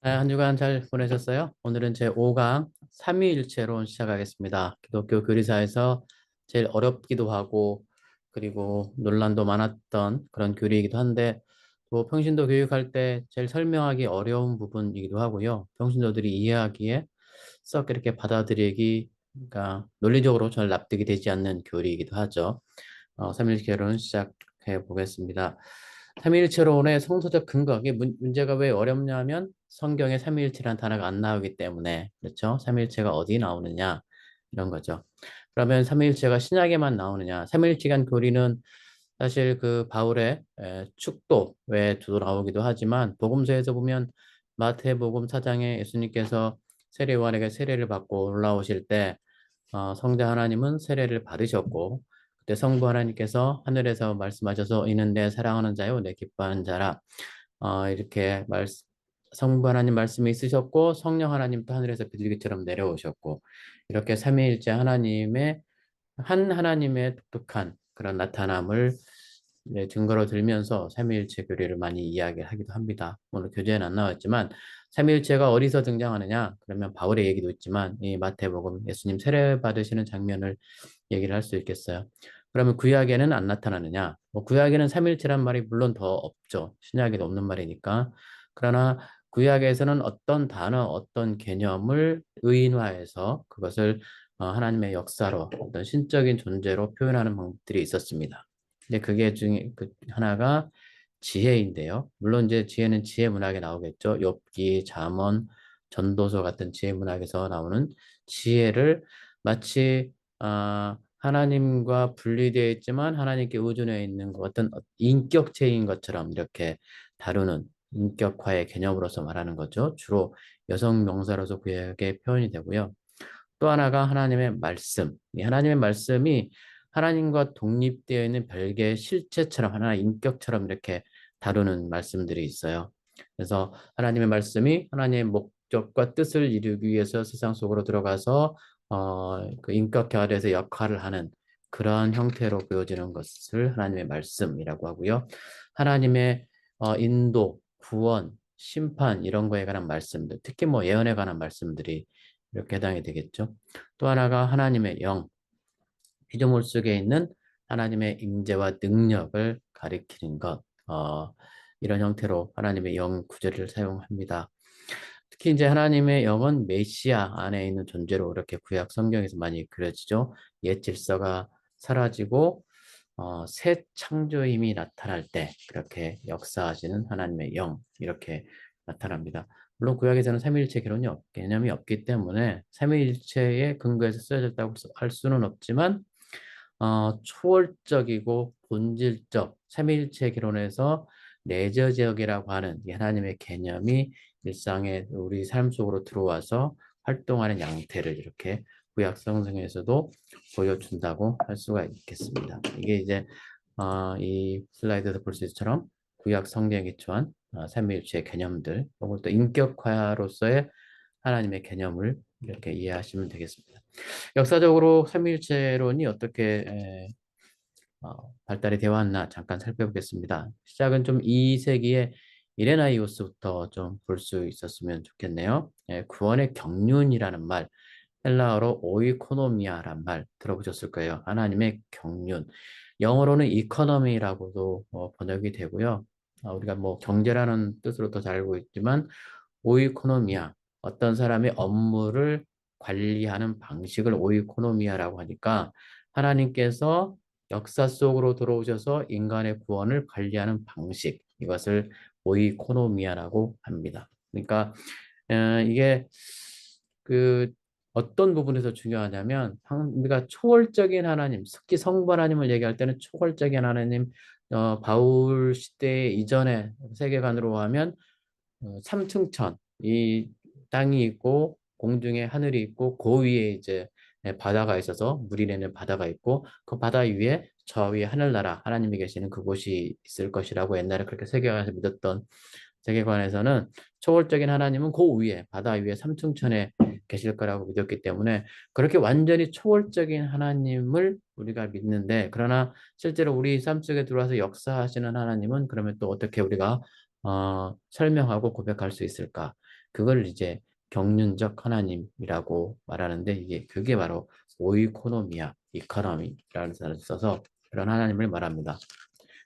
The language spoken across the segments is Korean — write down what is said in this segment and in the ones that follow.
네, 한 주간 잘 보내셨어요? 오늘은 제 5강 삼위일체론 시작하겠습니다. 기독교 교리사에서 제일 어렵기도 하고 그리고 논란도 많았던 그런 교리이기도 한데 또 평신도 교육할 때 제일 설명하기 어려운 부분이기도 하고요. 평신도들이 이해하기에 썩 이렇게 받아들이기 그러니까 논리적으로 잘 납득이 되지 않는 교리이기도 하죠. 삼위일체론 시작해 보겠습니다. 삼위일체론의 성서적 근거, 이게 문제가 왜 어렵냐면 성경에 삼위일체라는 단어가 안 나오기 때문에 그렇죠. 삼위일체가 어디 나오느냐 이런 거죠. 그러면 삼위일체가 신약에만 나오느냐? 삼위일체간 교리는 사실 그 바울의 축도에 두도 나오기도 하지만 복음서에서 보면 마태복음 4장에 예수님께서 세례 요한에게 세례를 받고 올라오실 때 성자 하나님은 세례를 받으셨고 그때 성부 하나님께서 하늘에서 말씀하셔서 이는 내 사랑하는 자요 내 기뻐하는 자라 이렇게 성부 하나님 말씀이 있으셨고 성령 하나님도 하늘에서 비둘기처럼 내려오셨고 이렇게 삼위일체 하나님의 한 하나님의 독특한 그런 나타남을 증거로 들면서 삼위일체 교리를 많이 이야기하기도 합니다. 오늘 교재에는 안 나왔지만 삼위일체가 어디서 등장하느냐? 그러면 바울의 얘기도 있지만 이 마태복음 예수님 세례 받으시는 장면을 얘기를 할 수 있겠어요. 그러면 구약에는 안 나타나느냐? 뭐 구약에는 삼위일체란 말이 물론 더 없죠. 신약에도 없는 말이니까. 그러나 구약에서는 어떤 단어, 어떤 개념을 의인화해서 그것을 하나님의 역사로 어떤 신적인 존재로 표현하는 방법들이 있었습니다. 근데 그게 중에 그 하나가 지혜인데요. 물론 이제 지혜는 지혜 문학에 나오겠죠. 욥기, 잠언, 전도서 같은 지혜 문학에서 나오는 지혜를 마치 하나님과 분리되어 있지만 하나님께 의존해 있는 어떤 인격체인 것처럼 이렇게 다루는 인격화의 개념으로서 말하는 거죠. 주로 여성 명사로서 구약에 표현이 되고요. 또 하나가 하나님의 말씀. 이 하나님의 말씀이 하나님과 독립되어 있는 별개의 실체처럼 하나의 인격처럼 이렇게 다루는 말씀들이 있어요. 그래서 하나님의 말씀이 하나님의 목적과 뜻을 이루기 위해서 세상 속으로 들어가서 그 인격체 아래에서 역할을 하는 그러한 형태로 보여지는 것을 하나님의 말씀이라고 하고요. 하나님의 인도, 구원, 심판 이런 거에 관한 말씀들, 특히 뭐 예언에 관한 말씀들이 이렇게 해당이 되겠죠. 또 하나가 하나님의 영, 피조물 속에 있는 하나님의 임재와 능력을 가리키는 것, 이런 형태로 하나님의 영 구절을 사용합니다. 특히 이제 하나님의 영은 메시아 안에 있는 존재로 이렇게 구약 성경에서 많이 그려지죠. 옛 질서가 사라지고 새 창조의 힘이 나타날 때 그렇게 역사하시는 하나님의 영 이렇게 나타납니다. 물론 구약에서는 삼위일체 개념이 없기 때문에 삼위일체의 근거에서 쓰여졌다고 할 수는 없지만 초월적이고 본질적 삼위일체 개론에서 내저지역이라고 하는 이 하나님의 개념이 일상의 우리 삶 속으로 들어와서 활동하는 양태를 이렇게 구약 성경에서도 보여준다고 할 수가 있겠습니다. 이게 이제 이 슬라이드에서 볼 수 있처럼 구약 성경에 기초한 삼위일체의 개념들, 그리고 또 인격화로서의 하나님의 개념을 이렇게 이해하시면 되겠습니다. 역사적으로 삼위일체론이 어떻게 발달이 되어 왔나 잠깐 살펴보겠습니다. 시작은 좀 2세기의 이레나이오스부터 좀 볼 수 있었으면 좋겠네요. 구원의 경륜이라는 말, 헬라어로 오이코노미아란 말 들어보셨을 거예요. 하나님의 경륜. 영어로는 이코노미라고도 번역이 되고요. 우리가 뭐 경제라는 뜻으로 더 잘 알고 있지만 오이코노미아, 어떤 사람의 업무를 관리하는 방식을 오이코노미아라고 하니까 하나님께서 역사 속으로 들어오셔서 인간의 구원을 관리하는 방식, 이것을 오이코노미아라고 합니다. 그러니까 이게 그 어떤 부분에서 중요하냐면 우리가 초월적인 하나님, 특히 성부 하나님을 얘기할 때는 초월적인 하나님, 바울 시대 이전의 세계관으로 하면 삼층천, 이 땅이 있고 공중에 하늘이 있고 그 위에 이제 바다가 있어서 물이 내는 바다가 있고 그 바다 위에 저 위에 하늘나라 하나님이 계시는 그곳이 있을 것이라고 옛날에 그렇게 세계관에서 믿었던 세계관에서는 초월적인 하나님은 그 위에 바다 위에 삼층천에 계실 거라고 믿었기 때문에 그렇게 완전히 초월적인 하나님을 우리가 믿는데 그러나 실제로 우리 삶 속에 들어와서 역사하시는 하나님은 그러면 또 어떻게 우리가 설명하고 고백할 수 있을까? 그걸 이제 경륜적 하나님이라고 말하는데 그게 바로 오이코노미아, 이코노미라는 단어를 써서 그런 하나님을 말합니다.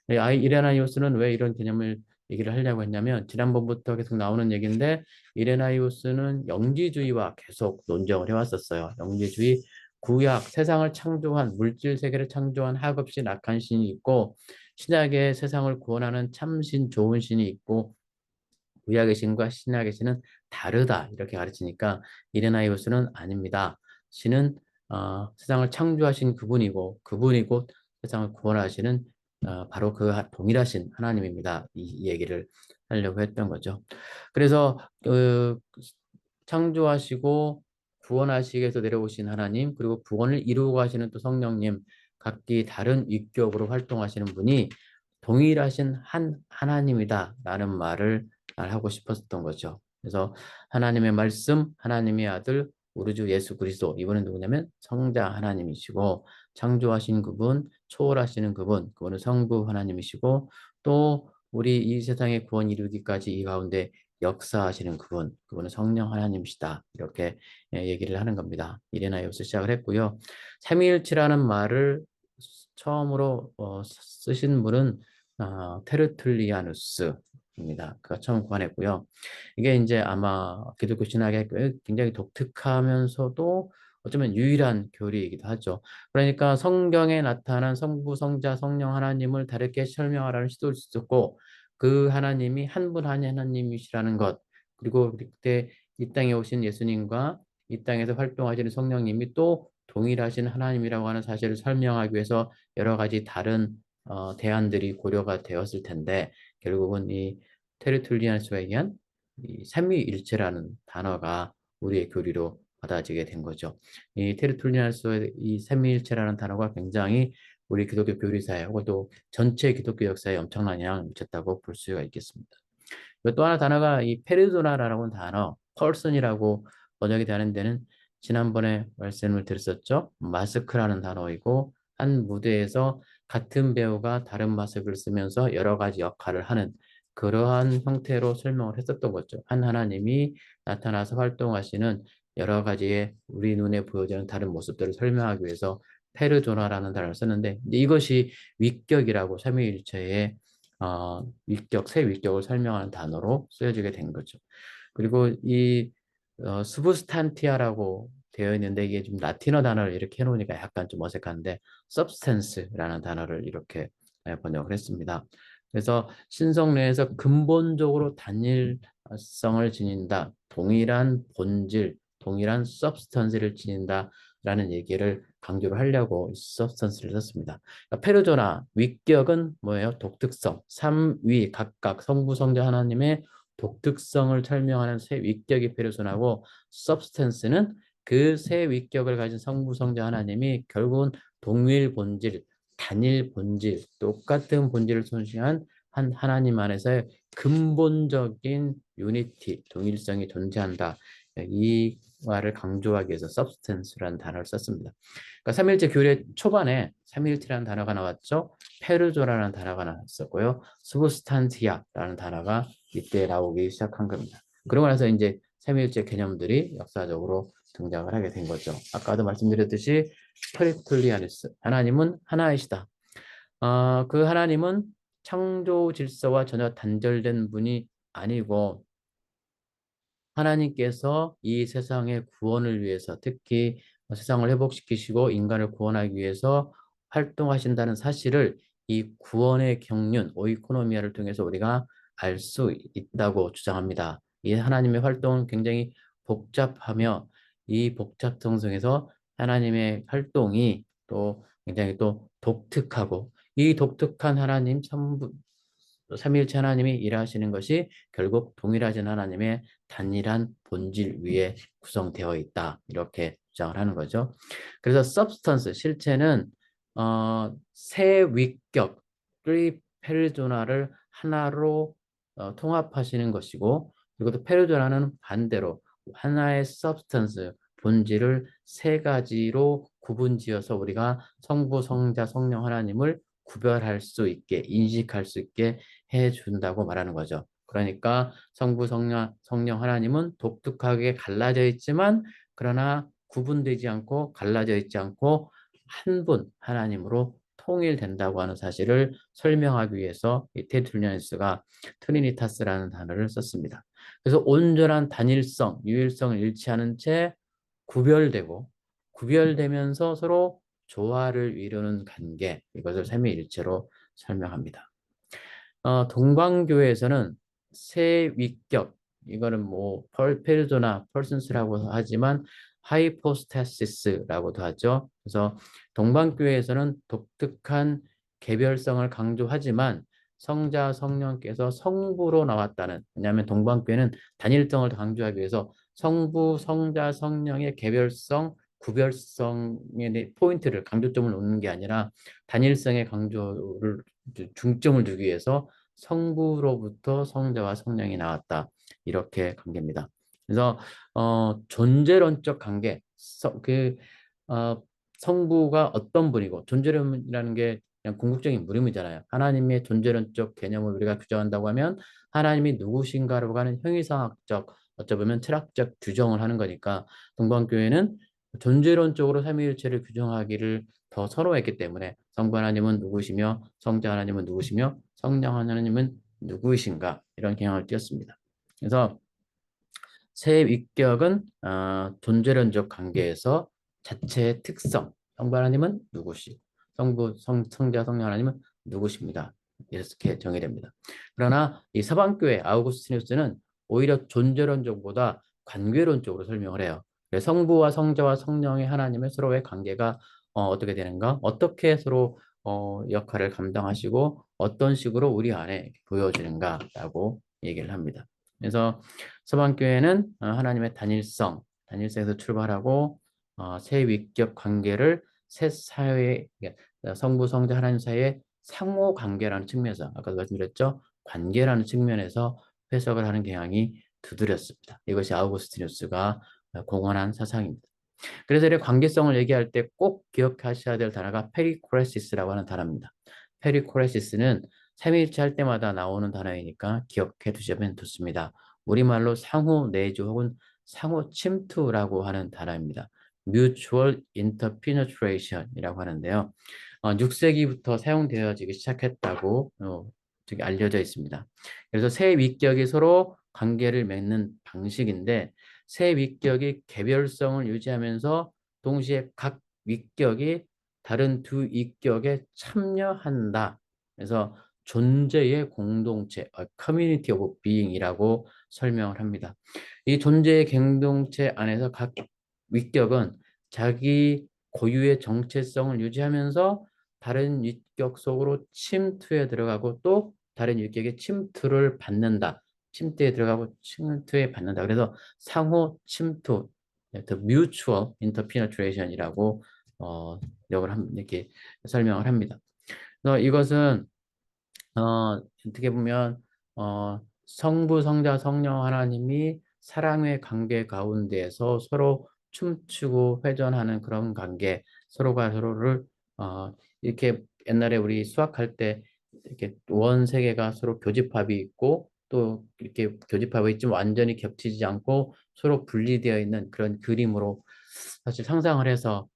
이레나이오스는 왜 이런 개념을 얘기를 하려고 했냐면 지난번부터 계속 나오는 얘기인데 이레나이오스는 영지주의와 계속 논쟁을 해왔었어요. 영지주의, 구약, 세상을 창조한 물질 세계를 창조한 하급신 악한 신이 있고 신약의 세상을 구원하는 참신 좋은 신이 있고 구약의 신과 신약의 신은 다르다 이렇게 가르치니까 이레나이오스는 아닙니다. 신은 세상을 창조하신 그분이고 세상을 구원하시는 바로 그 동일하신 하나님입니다. 이 얘기를 하려고 했던 거죠. 그래서 창조하시고 구원하시기 위해서 내려오신 하나님 그리고 구원을 이루고 가시는 또 성령님 각기 다른 위격으로 활동하시는 분이 동일하신 한 하나님이다라는 말을 하고 싶었던 거죠. 그래서 하나님의 말씀, 하나님의 아들, 우리 주 예수 그리스도 이분은 누구냐면 성자 하나님이시고 창조하신 그분, 초월하시는 그분은 성부 하나님이시고 또 우리 이 세상의 구원 이루기까지 이 가운데 역사하시는 그분은 성령 하나님이시다. 이렇게 얘기를 하는 겁니다. 이레나이오스 시작을 했고요. 삼위일체라는 말을 처음으로 쓰신 분은 테르툴리아누스입니다. 그가 처음 구한했고요. 이게 이제 아마 기독교 신학의 굉장히 독특하면서도 어쩌면 유일한 교리이기도 하죠. 그러니까 성경에 나타난 성부, 성자, 성령 하나님을 다르게 설명하라는 시도를 있었고 그 하나님이 한 분 한 하나님이시라는 것 그리고 그때 이 땅에 오신 예수님과 이 땅에서 활동하시는 성령님이 또 동일하신 하나님이라고 하는 사실을 설명하기 위해서 여러 가지 다른 대안들이 고려가 되었을 텐데 결국은 이 테르툴리안스에 의한 이 삼위일체라는 단어가 우리의 교리로 받아지게 된 거죠. 이 테르툴리안스의 이 삼위일체라는 단어가 굉장히 우리 기독교 교리사에 혹은 또 전체 기독교 역사에 엄청난 영향을 미쳤다고 볼 수가 있겠습니다. 또 하나 단어가 이 페르도나라고 하는 단어, 펄슨이라고 번역이 되는 데는 지난번에 말씀을 드렸었죠. 마스크라는 단어이고 한 무대에서 같은 배우가 다른 마스크를 쓰면서 여러 가지 역할을 하는 그러한 형태로 설명을 했었던 거죠. 한 하나님이 나타나서 활동하시는 여러 가지의 우리 눈에 보여지는 다른 모습들을 설명하기 위해서 페르도나라는 단어를 썼는데 이것이 위격이라고 삼위일체의 위격, 새 위격을 설명하는 단어로 쓰여지게 된 거죠. 그리고 이 스부스탄티아라고 되어 있는데 이게 좀 라틴어 단어를 이렇게 해놓으니까 약간 좀 어색한데 substance라는 단어를 이렇게 번역을 했습니다. 그래서 신성 내에서 근본적으로 단일성을 지닌다. 동일한 본질, 동일한 substance를 지닌다라는 얘기를 강조를 하려고 substance를 썼습니다. 그러니까 페르조나, 위격은 뭐예요? 독특성, 삼위 각각 성부, 성자 하나님의 독특성을 설명하는 세 위격이 페르소나고 substance는 그 세 위격을 가진 성부, 성자 하나님이 결국은 동일 본질, 단일 본질, 똑같은 본질을 손실한 한 하나님 안에서의 근본적인 유니티, 동일성이 존재한다. 이 말을 강조하기 위해서 substance라는 단어를 썼습니다. 그러니까 삼일체 교리 초반에 삼일체라는 단어가 나왔죠. 페르조라는 단어가 나왔었고요. 스부스탄티아라는 단어가 이때 나오기 시작한 겁니다. 그러고 나서 이제 삼일체 개념들이 역사적으로 등장을 하게 된 거죠. 아까도 말씀드렸듯이 프리툴리아니스 하나님은 하나이시다. 그 하나님은 창조 질서와 전혀 단절된 분이 아니고 하나님께서 이 세상의 구원을 위해서 특히 세상을 회복시키시고 인간을 구원하기 위해서 활동하신다는 사실을 이 구원의 경륜, 오이코노미아를 통해서 우리가 알 수 있다고 주장합니다. 이 하나님의 활동은 굉장히 복잡하며 이 복잡성 속에서 하나님의 활동이 또 굉장히 또 독특하고 이 독특한 하나님 삼위일체 하나님이 일하시는 것이 결국 동일하신 하나님의 단일한 본질 위에 구성되어 있다. 이렇게 주장을 하는 거죠. 그래서 substance, 실체는 세 위격, 페르조나를 하나로 통합하시는 것이고 그리고 또 페르조나는 반대로 하나의 substance, 본질을 세 가지로 구분지어서 우리가 성부, 성자, 성령 하나님을 구별할 수 있게 인식할 수 있게 해준다고 말하는 거죠. 그러니까 성부, 성령 하나님은 독특하게 갈라져 있지만 그러나 구분되지 않고 갈라져 있지 않고 한 분 하나님으로 통일된다고 하는 사실을 설명하기 위해서 이 테툴리안스가 트리니타스라는 단어를 썼습니다. 그래서 온전한 단일성, 유일성을 일치하는 채 구별되고 구별되면서 서로 조화를 이루는 관계, 이것을 삼위일체로 설명합니다. 동방교회에서는 세 위격, 이거는 뭐 페르소나, 퍼슨스라고 하지만 하이포스타시스라고도 하죠. 그래서 동방교회에서는 독특한 개별성을 강조하지만 성자, 성령께서 성부로 나왔다는, 왜냐하면 동방교회는 단일성을 강조하기 위해서 성부, 성자, 성령의 개별성, 구별성의 포인트를, 강조점을 놓는 게 아니라 단일성의 강조를, 중점을 두기 위해서 성부로부터 성자와 성령이 나왔다. 이렇게 관계입니다. 그래서 존재론적 관계, 성부가 어떤 분이고, 존재론이라는 게 그냥 궁극적인 물음이잖아요. 하나님의 존재론적 개념을 우리가 규정한다고 하면 하나님이 누구신가로 하는 형이상학적, 어쩌면 철학적 규정을 하는 거니까 동방교회는 존재론적으로 삼위일체를 규정하기를 더 선호했기 때문에 성부 하나님은 누구시며 성자 하나님은 누구시며 성령 하나님은 누구이신가, 이런 경향을 띄었습니다. 그래서 세 위격은 존재론적 관계에서 자체의 특성, 성부 하나님은 누구시, 성자, 성령 하나님은 누구십니다. 이렇게 정의됩니다. 그러나 이 서방교회 아우구스티누스는 오히려 존재론적보다 관계론적으로 설명을 해요. 성부와 성자와 성령의 하나님의 서로의 관계가 어떻게 되는가? 어떻게 서로 역할을 감당하시고 어떤 식으로 우리 안에 보여지는가라고 얘기를 합니다. 그래서 서방교회는 하나님의 단일성에서 출발하고 세 위격 관계를 세 사회, 성부, 성자, 하나님 사이의 상호 관계라는 측면에서, 아까도 말씀드렸죠, 관계라는 측면에서 해석을 하는 경향이 두드렸습니다. 이것이 아우구스티누스가 공헌한 사상입니다. 그래서 이 관계성을 얘기할 때 꼭 기억하셔야 될 단어가 페리코레시스라고 하는 단어입니다. 페리코레시스는 삼위일체 할 때마다 나오는 단어이니까 기억해 두시면 좋습니다. 우리말로 상호 내주 혹은 상호 침투라고 하는 단어입니다. Mutual Interpenetration이라고 하는데요. 6세기부터 사용되어지기 시작했다고 알려져 있습니다. 그래서 세 위격이 서로 관계를 맺는 방식인데 세 위격이 개별성을 유지하면서 동시에 각 위격이 다른 두 위격에 참여한다. 그래서 존재의 공동체, community of being이라고 설명을 합니다. 이 존재의 공동체 안에서 각 위격은 자기 고유의 정체성을 유지하면서 다른 위격 속으로 침투에 들어가고 또 다른 위격의 침투를 받는다. 침투에 들어가고 침투에 받는다. 그래서 상호 침투, the mutual interpenetration이라고 이렇게 설명을 합니다. 그래서 이것은 어떻게 보면 성부, 성자, 성령 하나님이 사랑의 관계 가운데에서 서로 춤추고 회전하는 그런 관계, 서로가 서로를 이렇게 옛날에 우리 수학할 때 이렇게 원 세 개가 서로 교집합이 있고 또 이렇게 교집합이 있지만 완전히 겹치지 않고 서로 분리되어 있는 그런 그림으로 사실 상상을 해서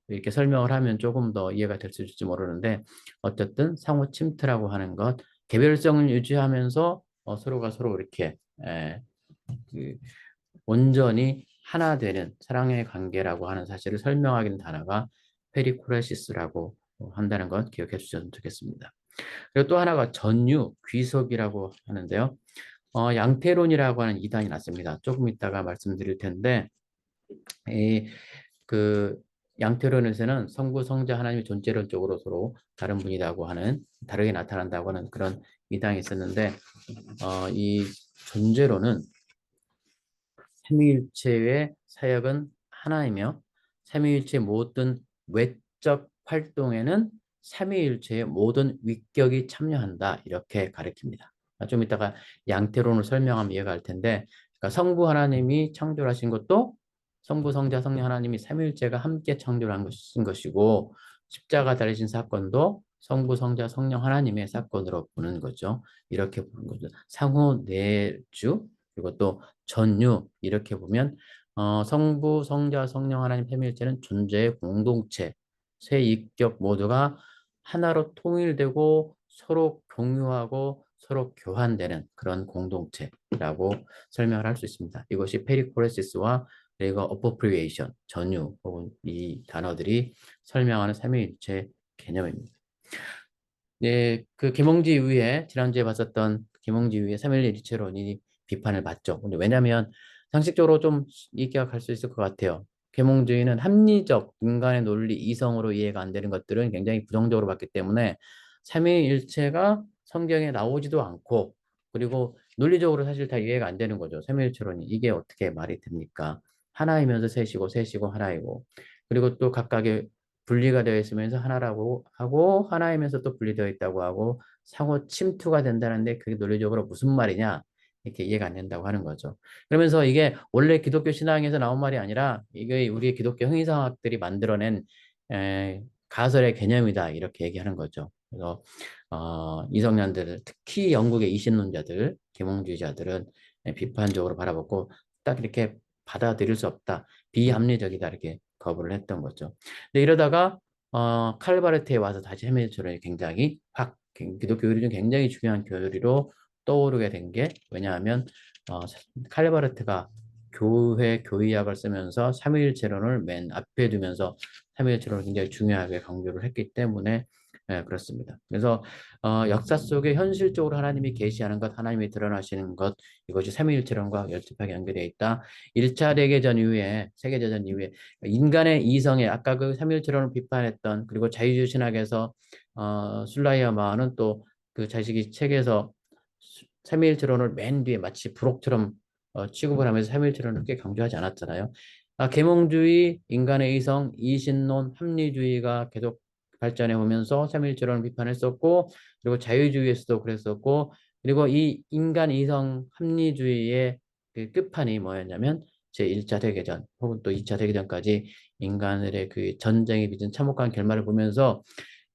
이렇게 설명을 하면 조금 더 이해가 될 수 있을지 모르는데 어쨌든 상호 침투라고 하는 것, 개별성을 유지하면서 서로가 서로 이렇게 그 온전히 하나 되는 사랑의 관계라고 하는 사실을 설명하는 단어가 페리코레시스라고 한다는 것 기억해 주셨으면 좋겠습니다. 그리고 또 하나가 전유, 귀속이라고 하는데요. 양태론이라고 하는 이단이 났습니다. 조금 이따가 말씀드릴 텐데 그 양태론에서는 성부, 성자, 하나님의 존재론적으로 서로 다른 분이라고 하는, 다르게 나타난다고 하는 그런 이단이 있었는데 이 존재론은 삼위일체의 사역은 하나이며 삼위일체의 모든 외적 활동에는 삼위일체의 모든 위격이 참여한다, 이렇게 가르칩니다. 좀 이따가 양태론을 설명하면 이해가 갈 텐데, 그러니까 성부 하나님이 창조하신 것도 성부, 성자, 성령 하나님이 삼위일체가 함께 창조한 것인 것이고 십자가 달리신 사건도 성부, 성자, 성령 하나님의 사건으로 보는 거죠. 이렇게 보는 거죠. 상호 내주 그리고 또 전유 이렇게 보면 성부, 성자, 성령 하나님 삼위일체는 존재의 공동체, 세 인격 모두가 하나로 통일되고 서로 공유하고 서로 교환되는 그런 공동체라고 설명을 할 수 있습니다. 이것이 페리코레시스와 그리고 어포프리에이션, 전유 혹은 이 단어들이 설명하는 삼위일체 개념입니다. 네, 그 김홍지 이후에 지난주에 봤었던 김홍지 이후에 삼일일체론이 비판을 받죠. 근데 왜냐하면 상식적으로 좀 이해가 갈 수 있을 것 같아요. 계몽주의는 합리적 인간의 논리 이성으로 이해가 안 되는 것들은 굉장히 부정적으로 봤기 때문에 삼위일체가 성경에 나오지도 않고 그리고 논리적으로 사실 다 이해가 안 되는 거죠. 삼위일체론이 이게 어떻게 말이 됩니까? 하나이면서 셋이고 셋이고 하나이고 그리고 또 각각의 분리가 되어 있으면서 하나라고 하고 하나이면서 또 분리되어 있다고 하고 상호 침투가 된다는데 그게 논리적으로 무슨 말이냐 이렇게 이해가 안 된다고 하는 거죠. 그러면서 이게 원래 기독교 신앙에서 나온 말이 아니라 이게 우리 기독교 형이상학들이 만들어낸 가설의 개념이다 이렇게 얘기하는 거죠. 그래서 이성년들 특히 영국의 이신론자들, 계몽주의자들은 비판적으로 바라보고 딱 이렇게 받아들일 수 없다, 비합리적이다 이렇게 거부를 했던 거죠. 근데 이러다가 칼바르트에 와서 다시 헤밀처럼 굉장히 확 기독교 교리 중 굉장히 중요한 교리로 떠오르게 된 게 왜냐하면 칼바르트가 교회 교의학을 쓰면서 삼위일체론을 맨 앞에 두면서 삼위일체론을 굉장히 중요하게 강조를 했기 때문에 그렇습니다. 그래서 역사 속에 현실적으로 하나님이 계시하는 것, 하나님이 드러나시는 것 이것이 삼위일체론과 열접하게 연결되어 있다. 1차 대개전 이후에 세계대전 이후에 인간의 이성에 아까 그 삼위일체론을 비판했던 그리고 자유주의 신학에서 술라이아마는 또 그 자식이 책에서 삼위일체론을 맨 뒤에 마치 부록처럼 취급을 하면서 삼위일체론을 꽤 강조하지 않았잖아요. 계몽주의, 인간의 이성, 이신론, 합리주의가 계속 발전해 오면서 삼위일체론을 비판했었고 그리고 자유주의에서도 그랬었고 그리고 이 인간 이성 합리주의의 그 끝판이 뭐였냐면 제1차 대개전 혹은 또 2차 대개전까지 인간들의 그 전쟁에 빚은 참혹한 결말을 보면서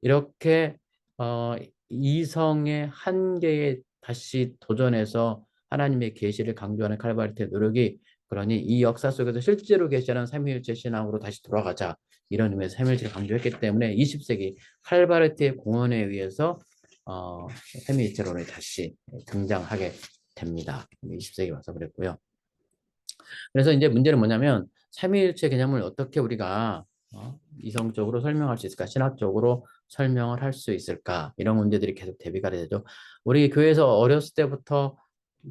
이렇게 어, 이성의 한계에 다시 도전해서 하나님의 계시를 강조하는 칼바르트의 노력이 그러니 이 역사 속에서 실제로 계시하는 삼위일체 신앙으로 다시 돌아가자 이런 의미에서 삼위일체를 강조했기 때문에 20세기 칼바르트의 공헌에 의해서 삼위일체론이 다시 등장하게 됩니다. 20세기 와서 그랬고요. 그래서 이제 문제는 뭐냐면 삼위일체 개념을 어떻게 우리가 이성적으로 설명할 수 있을까? 신학적으로 설명을 할 수 있을까? 이런 문제들이 계속 대비가 되죠. 우리 교회에서 어렸을 때부터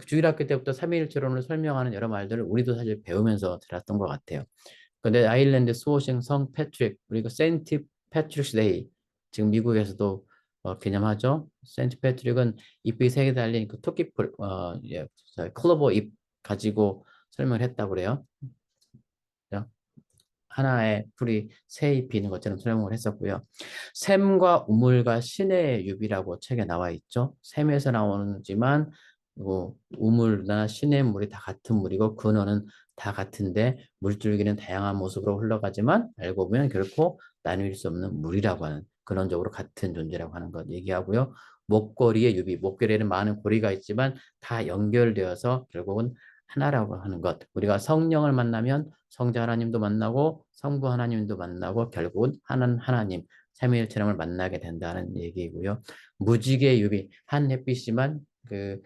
주일학교 때부터 삼위일체론을 설명하는 여러 말들을 우리도 사실 배우면서 들었던 것 같아요. 근데 아일랜드 수호신 성 패트릭 그리고 세인트 패트릭스 데이 지금 미국에서도 개념하죠. 세인트 패트릭은 잎이 세 개 달린 그 토끼풀 예, 클로버 잎 가지고 설명을 했다고 그래요. 하나의 풀이 새 잎이 있는 것처럼 설명을 했었고요. 샘과 우물과 신의 유비라고 책에 나와 있죠. 샘에서 나오지만 우물이나 신의 물이 다 같은 물이고 근원은 다 같은데 물줄기는 다양한 모습으로 흘러가지만 알고 보면 결코 나눌 수 없는 물이라고 하는 근원적으로 같은 존재라고 하는 것 얘기하고요. 목걸이의 유비, 목걸이에는 많은 고리가 있지만 다 연결되어서 결국은 하나라고 하는 것. 우리가 성령을 만나면 성자 하나님도 만나고 성부 하나님도 만나고 결국은 하나님 삼위일체령을 만나게 된다는 얘기고요. 무지개 유비 한 햇빛이지만 그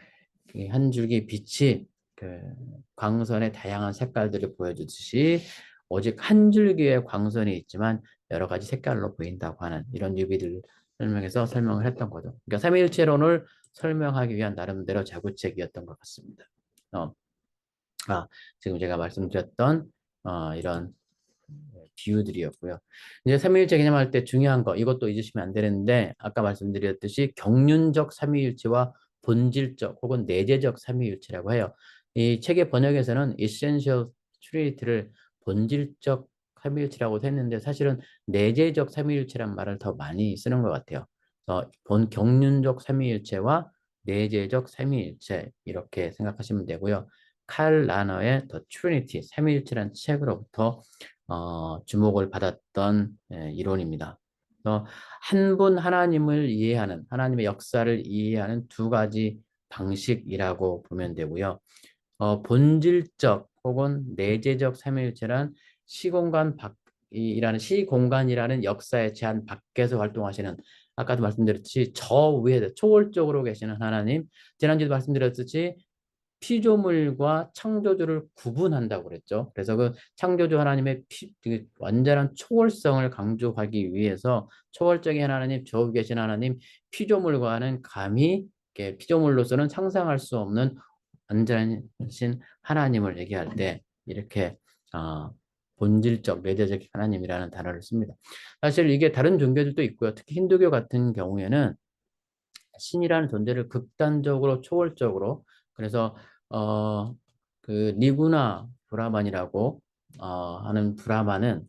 한 줄기 빛이 그 광선의 다양한 색깔들을 보여주듯이 오직 한 줄기의 광선이 있지만 여러 가지 색깔로 보인다고 하는 이런 유비들 설명해서 설명을 했던 거죠. 그러니까 삼위일체론을 설명하기 위한 나름대로 자구책이었던 것 같습니다. 지금 제가 말씀드렸던 이런 비유들이었고요. 이제 삼위일체 개념할 때 중요한 거 이것도 잊으시면 안 되는데 아까 말씀드렸듯이 경륜적 삼위일체와 본질적 혹은 내재적 삼위일체라고 해요. 이 책의 번역에서는 essential trinity를 본질적 삼위일체라고 했는데 사실은 내재적 삼위일체란 말을 더 많이 쓰는 것 같아요. 경륜적 삼위일체와 내재적 삼위일체 이렇게 생각하시면 되고요. 칼 라너의 The Trinity, 삼위일체라는 책으로부터 주목을 받았던 이론입니다. 한 분 하나님을 이해하는 하나님의 역사를 이해하는 두 가지 방식이라고 보면 되고요. 본질적 혹은 내재적 삼위일체란 시공간이라는 역사의 제한 밖에서 활동하시는 아까도 말씀드렸듯이 저 위에 초월적으로 계시는 하나님, 지난주에도 말씀드렸듯이 피조물과 창조주를 구분한다고 그랬죠. 그래서 그 창조주 하나님의 그 완전한 초월성을 강조하기 위해서 초월적인 하나님, 저 위에 계신 하나님, 피조물과는 감히 피조물로서는 상상할 수 없는 완전하신 하나님을 얘기할 때 이렇게 어, 본질적, 내재적 하나님이라는 단어를 씁니다. 사실 이게 다른 종교들도 있고요. 특히 힌두교 같은 경우에는 신이라는 존재를 극단적으로 초월적으로 그래서 그 니구나 브라만이라고 하는 브라만은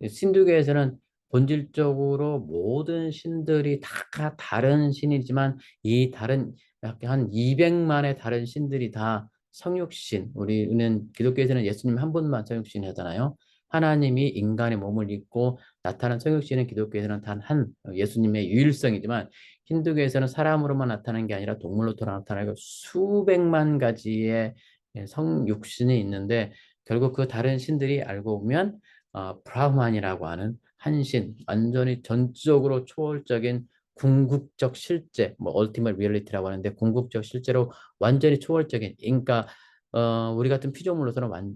신두교에서는 본질적으로 모든 신들이 다 다른 신이지만 이 다른 약 한 200만의 다른 신들이 다 성육신, 우리는 기독교에서는 예수님 한 분만 성육신 하잖아요. 하나님이 인간의 몸을 입고 나타난 성육신은 기독교에서는 단 한 예수님의 유일성이지만 힌두교에서는 사람으로만 나타나는 게 아니라 동물로도 나타나고 수백만 가지의 성육신이 있는데 결국 그 다른 신들이 알고 보면 브라흐만이라고 하는 한신, 완전히 전적으로 초월적인 궁극적 실제, 뭐 얼티밋 리얼리티라고 하는데 궁극적 실제로 완전히 초월적인, 그러니까 우리 같은 피조물로서는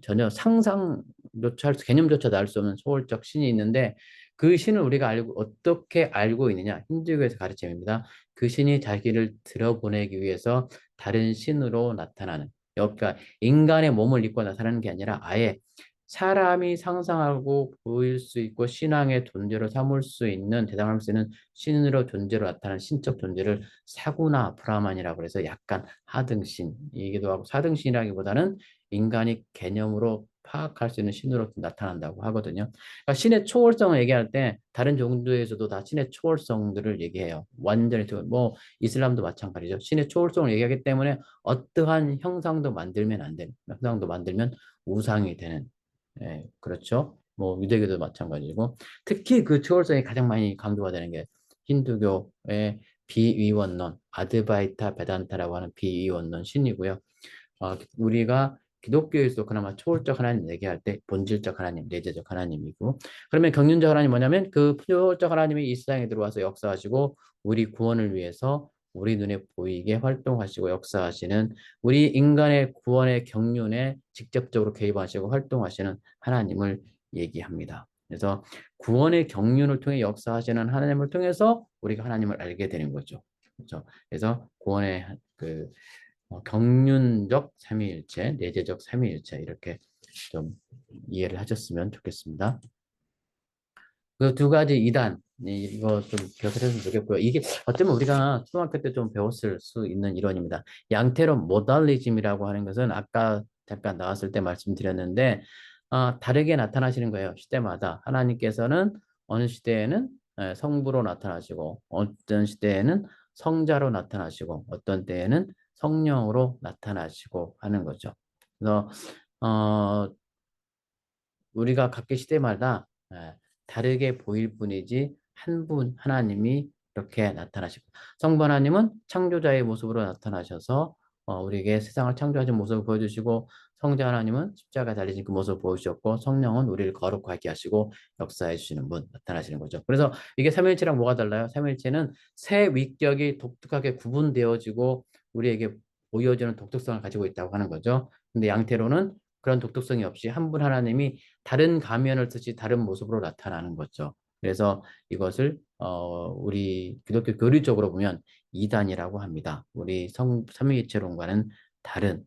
전혀 상상조차 개념조차도 알 수 없는 초월적 신이 있는데 그 신을 우리가 어떻게 알고 있느냐? 힌두교에서 가르침입니다. 그 신이 자기를 들어보내기 위해서 다른 신으로 나타나는. 그러니까 인간의 몸을 입고 나타나는 게 아니라 아예 사람이 상상하고 보일 수 있고 신앙의 존재로 삼을 수 있는 대당할 수 있는 신으로 존재로 나타나는 신적 존재를 사구나 브라만이라고 해서 약간 하등신이기도 하고 사등신이라기보다는 인간이 개념으로 파악할 수 있는 신으로 나타난다고 하거든요. 그러니까 신의 초월성을 얘기할 때 다른 종교에서도 다 신의 초월성들을 얘기해요. 완전히 뭐 이슬람도 마찬가지죠. 신의 초월성을 얘기하기 때문에 어떠한 형상도 만들면 안 되는, 형상도 만들면 우상이 되는. 예, 그렇죠. 뭐 유대교도 마찬가지고 특히 그 초월성이 가장 많이 강조가 되는 게 힌두교의 비위원론, 아드바이타 베단타라고 하는 비위원론 신이고요. 우리가 기독교에서 그나마 초월적 하나님 얘기할 때 본질적 하나님, 내재적 하나님이고 그러면 경륜적 하나님 뭐냐면 그 초월적 하나님이 이 세상에 들어와서 역사하시고 우리 구원을 위해서 우리 눈에 보이게 활동하시고 역사하시는 우리 인간의 구원의 경륜에 직접적으로 개입하시고 활동하시는 하나님을 얘기합니다. 그래서 구원의 경륜을 통해 역사하시는 하나님을 통해서 우리가 하나님을 알게 되는 거죠. 그렇죠? 그래서 구원의 경륜적 삼위일체, 내재적 삼위일체 이렇게 좀 이해를 하셨으면 좋겠습니다. 그 두 가지 이단 이거 좀 기억하셨으면 좋겠고요. 이게 어쩌면 우리가 초등학교 때 좀 배웠을 수 있는 이론입니다. 양태로 모달리즘이라고 하는 것은 아까 잠깐 나왔을 때 말씀드렸는데 다르게 나타나시는 거예요. 시대마다 하나님께서는 어느 시대에는 성부로 나타나시고 어떤 시대에는 성자로 나타나시고 어떤 때에는 성령으로 나타나시고 하는 거죠. 그래서 어, 우리가 각기 시대마다 다르게 보일 뿐이지 한 분 하나님이 이렇게 나타나시고 성부 하나님은 창조자의 모습으로 나타나셔서 우리에게 세상을 창조하신 모습을 보여주시고 성자 하나님은 십자가 달리신 그 모습을 보여주셨고 성령은 우리를 거룩하게 하시고 역사해 주시는 분 나타나시는 거죠. 그래서 이게 삼위일체랑 뭐가 달라요? 삼위일체는 세 위격이 독특하게 구분되어지고 우리에게 보여주는 독특성을 가지고 있다고 하는 거죠. 근데 양태로는 그런 독특성이 없이 한 분 하나님이 다른 가면을 쓰지 다른 모습으로 나타나는 거죠. 그래서 이것을 우리 기독교 교리적으로 보면 이단이라고 합니다. 우리 삼위일체론과는 다른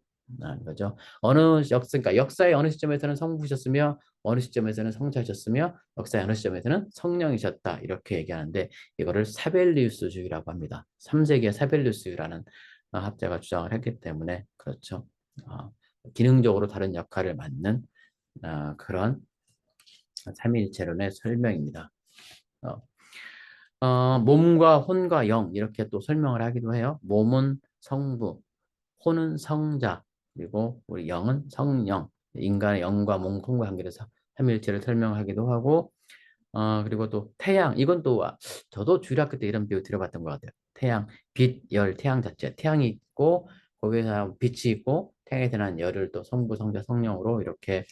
거죠. 그러니까 역사의 어느 시점에서는 성부셨으며 어느 시점에서는 성자셨으며 역사의 어느 시점에서는 성령이셨다 이렇게 얘기하는데 이거를 사벨리우스주의라고 합니다. 3세기의 사벨리우스라는 학자가 주장을 했기 때문에 그렇죠. 기능적으로 다른 역할을 맡는 그런 삼위일체론의 설명입니다. 어, 몸과 혼과 영 이렇게 또 설명을 하기도 해요. 몸은 성부, 혼은 성자, 그리고 우리 영은 성령. 인간의 영과 몸, 혼과 관계를 삼위일체를 설명하기도 하고 그리고 또 태양, 이건 또 저도 주일학교 때 이런 비유 들어봤던 것 같아요. 태양, 빛, 열, 태양 자체. 태양이 있고 거기서 빛이 있고 태양에 대한 열을 또 성부, 성자, 성령으로 이렇게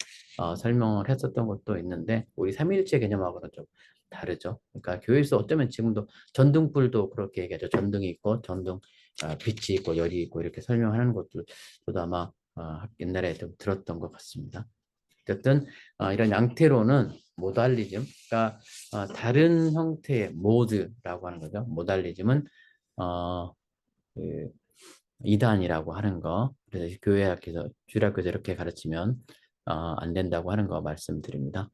설명을 했었던 것도 있는데 우리 삼위일체 개념하고는 좀 다르죠. 그러니까 교회에서 어쩌면 지금도 전등불도 그렇게 얘기하죠. 전등이 있고 전등 빛이 있고 열이 있고 이렇게 설명하는 것도 저도 아마 옛날에 좀 들었던 것 같습니다. 어쨌든 이런 양태로는 모달리즘, 그러니까 다른 형태의 모드라고 하는 거죠. 모달리즘은 어, 그 이단이라고 하는 거. 그래서 교회학에서 주일학교에서 이렇게 가르치면 안 된다고 하는 거 말씀드립니다.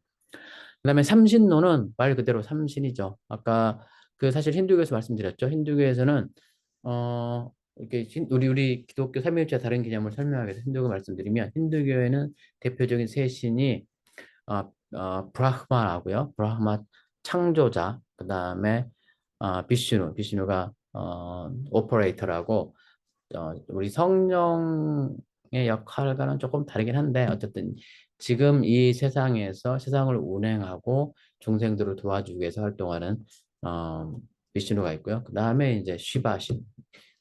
그다음에 삼신론은 말 그대로 삼신이죠. 아까 그 사실 힌두교에서 말씀드렸죠. 힌두교에서는 이렇게 우리 기독교 삼위일체 다른 개념을 설명하기 위해서 힌두교 말씀드리면 힌두교에는 대표적인 세 신이 브라흐마하고요. 브라흐마 창조자, 그다음에 비슈누가 오퍼레이터라고 우리 성령의 역할과는 조금 다르긴 한데 어쨌든 지금 이 세상에서 세상을 운행하고 중생들을 도와주기 위해서 활동하는 어, 비슈누가 있고요. 그 다음에 이제 시바신,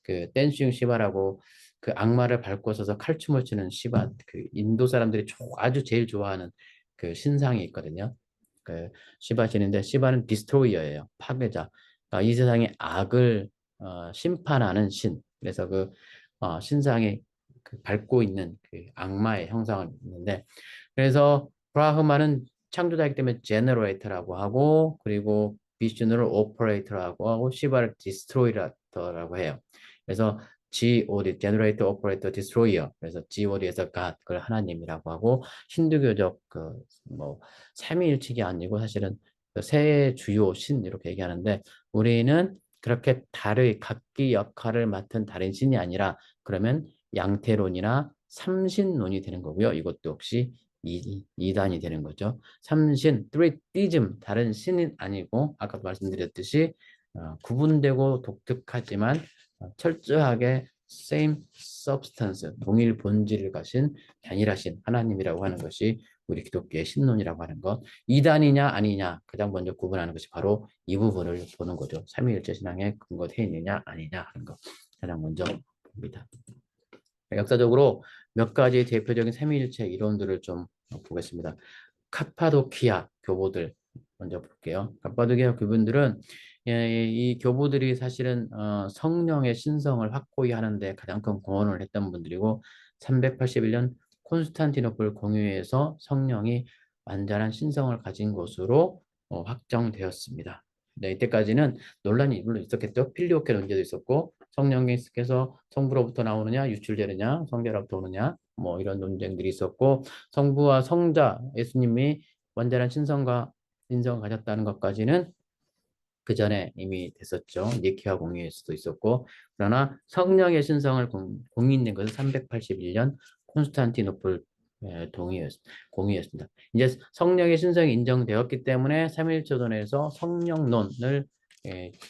그 댄싱 시바라고 그 악마를 밟고 서서 칼춤을 추는 시바, 그 인도 사람들이 아주 제일 좋아하는 그 신상이 있거든요. 그 시바신인데 시바는 디스트로이어예요. 파괴자. 그러니까 이 세상의 악을 심판하는 신. 그래서 그 신상이 그 밟고 있는 그 악마의 형상을 있는데 그래서 브라흐마는 창조자이기 때문에 제너레이터라고 하고 그리고 비슈누를 오퍼레이터라고 하고 시바를 디스트로이터라고 해요. 그래서 GOD, Generator, Operator, Destroyer. 그래서 GOD에서 God, 그걸 하나님이라고 하고 힌두교적 그 뭐 삼위일칙이 아니고 사실은 그세 주요 신 이렇게 얘기하는데 우리는 그렇게 다르게 각기 역할을 맡은 다른 신이 아니라 그러면 양태론이나 삼신론이 되는 거고요. 이것도 역시 이단이 되는 거죠. 삼신, threeism, 다른 신은 아니고 아까 말씀드렸듯이 구분되고 독특하지만 철저하게 same substance, 동일 본질을 가진 단일하신 하나님이라고 하는 것이 우리 기독교의 신론이라고 하는 것. 이단이냐 아니냐 가장 먼저 구분하는 것이 바로 이 부분을 보는 거죠. 삼위일체 신앙에 근거되어 있느냐 아니냐 하는 것 가장 먼저 봅니다. 역사적으로 몇 가지 대표적인 삼위일체 이론들을 좀 보겠습니다. 카파도키아 교보들 먼저 볼게요. 카파도키아 교보들은 이 교보들이 사실은 성령의 신성을 확고히 하는데 가장 큰 공헌을 했던 분들이고 381년 콘스탄티노플 공유에서 성령이 완전한 신성을 가진 것으로 확정되었습니다. 네, 이때까지는 논란이 물론 있었겠죠. 필리오케 논제도 있었고 성령께서 성부로부터 나오느냐 유출되느냐 성자로부터 오느냐 뭐 이런 논쟁들이 있었고 성부와 성자 예수님이 완전한 신성과 인성을 가졌다는 것까지는 그 전에 이미 됐었죠. 니케아 공의에서도 있었고 그러나 성령의 신성을 공인된 것은 381년 콘스탄티노플 공의였습니다. 이제 성령의 신성이 인정되었기 때문에 삼일조선에서 성령론을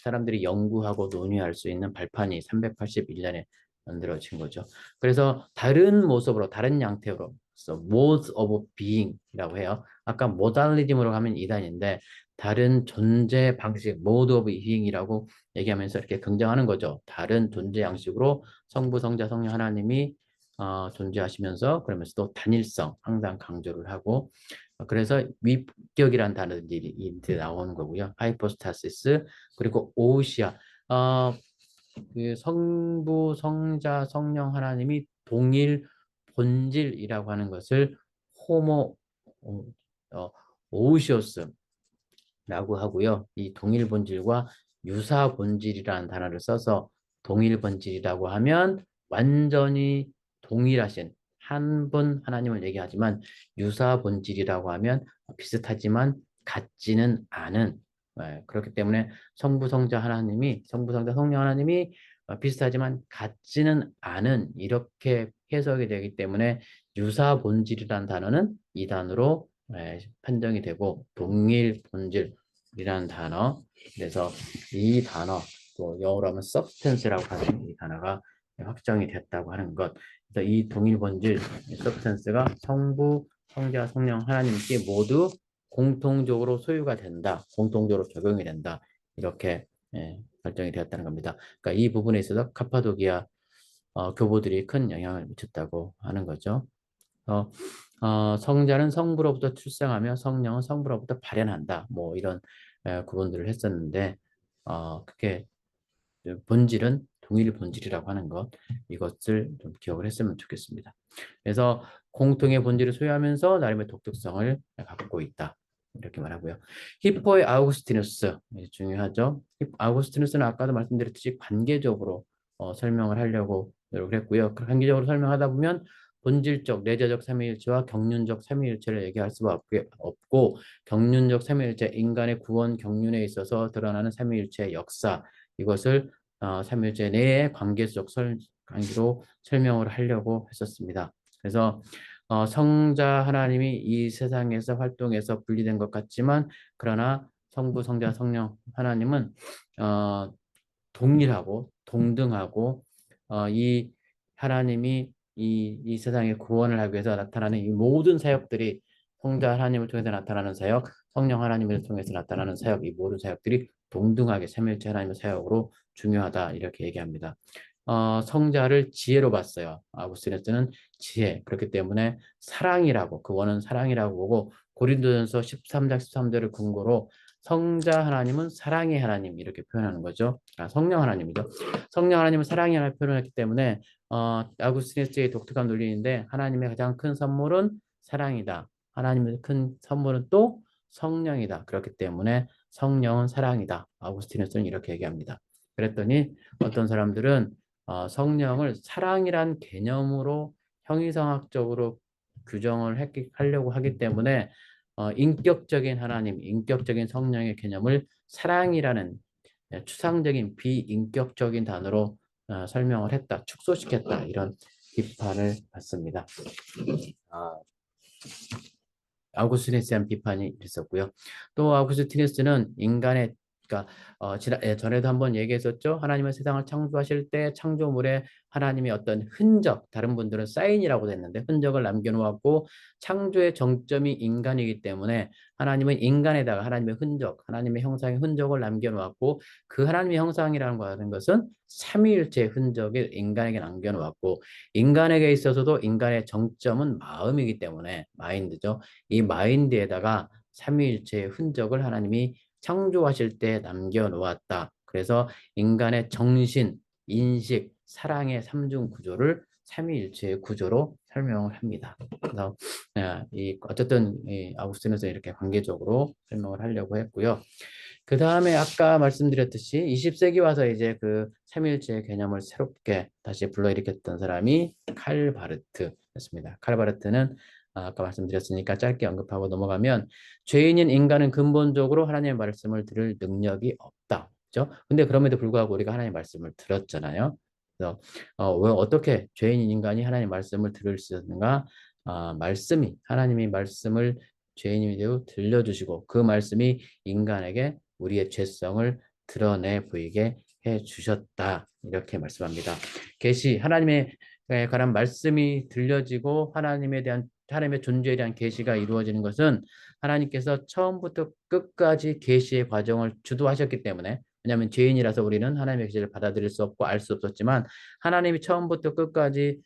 사람들이 연구하고 논의할 수 있는 발판이 381년에 만들어진 거죠. 그래서 다른 모습으로 다른 양태로 modes of being이라고 해요. 아까 모달리즘으로 하면 이단인데 다른 존재 방식, mode of being이라고 얘기하면서 이렇게 긍정하는 거죠. 다른 존재 양식으로 성부, 성자, 성령 하나님이 존재하시면서 그러면서 또 단일성 항상 강조를 하고 그래서 위격이라는 단어들이 나오는 거고요. 하이포스타시스 그리고 오우시아 그 성부, 성자, 성령 하나님이 동일 본질이라고 하는 것을 호모 오우시오스 라고 하고요. 이 동일 본질과 유사 본질이라는 단어를 써서 동일 본질이라고 하면 완전히 동일하신 한 분 하나님을 얘기하지만 유사 본질이라고 하면 비슷하지만 같지는 않은 그렇기 때문에 성부 성자 하나님이 성부 성자 성령 하나님이 비슷하지만 같지는 않은 이렇게 해석이 되기 때문에 유사 본질이라는 단어는 이 단어로 판정이 되고 동일 본질이라는 단어 그래서 이 단어 또 영어로 하면 substance라고 하는 이 단어가 확정이 됐다고 하는 것 그래서 이 동일 본질 substance가 성부 성자 성령 하나님께 모두 공통적으로 소유가 된다, 공통적으로 적용이 된다 이렇게 설정이 되었다는 겁니다. 그러니까 이 부분에 있어서 카파도기아 교보들이 큰 영향을 미쳤다고 하는 거죠. 성자는 성부로부터 출생하며 성령은 성부로부터 발현한다. 뭐 이런 구분들을 했었는데 그게 본질은 동일 본질이라고 하는 것, 이것을 좀 기억을 했으면 좋겠습니다. 그래서 공통의 본질을 소유하면서 나름의 독특성을 갖고 있다. 이렇게 말하고요. 히포의 아우구스티누스 중요하죠. 아우구스티누스는 아까도 말씀드렸듯이 관계적으로 설명을 하려고 노력을 했고요. 관계적으로 설명하다 보면 본질적, 내재적 삼위일체와 경륜적 삼위일체를 얘기할 수밖에 없고 경륜적 삼위일체, 인간의 구원 경륜에 있어서 드러나는 삼위일체의 역사, 이것을 삼위일체 내의 관계적 관계로 설명을 하려고 했었습니다. 그래서 성자 하나님이 이 세상에서 활동해서 분리된 것 같지만 그러나 성부, 성자, 성령 하나님은 동일하고 동등하고 이 하나님이 이 세상의 구원을 하기 위해서 나타나는 이 모든 사역들이 성자 하나님을 통해서 나타나는 사역, 성령 하나님을 통해서 나타나는 사역, 이 모든 사역들이 동등하게 삼위일체 하나님의 사역으로 중요하다 이렇게 얘기합니다. 성자를 지혜로 봤어요. 아구스티누스는 지혜. 그렇기 때문에 사랑이라고, 그 원은 사랑이라고 보고 고린도전서 13장 13절을 근거로 성자 하나님은 사랑의 하나님 이렇게 표현하는 거죠. 성령 하나님이죠. 성령 하나님은 사랑의 하나님 표현했기 때문에 아구스티누스의 독특한 논리인데 하나님의 가장 큰 선물은 사랑이다. 하나님의 큰 선물은 또 성령이다. 그렇기 때문에 성령은 사랑이다. 아구스티누스는 이렇게 얘기합니다. 그랬더니 어떤 사람들은 성령을 사랑이란 개념으로 형이상학적으로 규정을 하려고 하기 때문에 인격적인 하나님, 인격적인 성령의 개념을 사랑이라는 추상적인 비인격적인 단어로 설명을 했다, 축소시켰다 이런 비판을 받습니다. 아우구스티누스에 대한 비판이 있었고요. 또 아우구스티누스는 인간의 그러니까 전에도 한번 얘기했었죠. 하나님은 세상을 창조하실 때 창조물에 하나님의 어떤 흔적, 다른 분들은 사인이라고 했는데 흔적을 남겨놓았고 창조의 정점이 인간이기 때문에 하나님은 인간에다가 하나님의 흔적, 하나님의 형상의 흔적을 남겨놓았고 그 하나님의 형상이라는 것은 삼위일체의 흔적을 인간에게 남겨놓았고 인간에게 있어서도 인간의 정점은 마음이기 때문에 마인드죠. 이 마인드에다가 삼위일체의 흔적을 하나님이 창조하실 때 남겨놓았다. 그래서 인간의 정신, 인식, 사랑의 삼중 구조를 삼위일체의 구조로 설명을 합니다. 그래서 어쨌든 아우구스티누스는 이렇게 관계적으로 설명을 하려고 했고요. 그 다음에 아까 말씀드렸듯이 20세기 와서 이제 그 삼위일체의 개념을 새롭게 다시 불러일으켰던 사람이 칼 바르트였습니다. 칼 바르트는 아까 말씀드렸으니까 짧게 언급하고 넘어가면 죄인인 인간은 근본적으로 하나님의 말씀을 들을 능력이 없다. 그죠? 근데 그럼에도 불구하고 우리가 하나님의 말씀을 들었잖아요. 그래서 왜 어떻게 죄인인 인간이 하나님의 말씀을 들을 수 있는가? 말씀이 하나님의 말씀을 죄인이 되어 들려주시고 그 말씀이 인간에게 우리의 죄성을 드러내 보이게 해 주셨다. 이렇게 말씀합니다. 계시 하나님에 관한 말씀이 들려지고 하나님의 존재에 대한 계시가 이루어지는 것은 하나님께서 처음부터 끝까지 계시의 과정을 주도하셨기 때문에 왜냐하면 죄인이라서 우리는 하나님의 계시를 받아들일 수 없고 알 수 없었지만 하나님이 처음부터 끝까지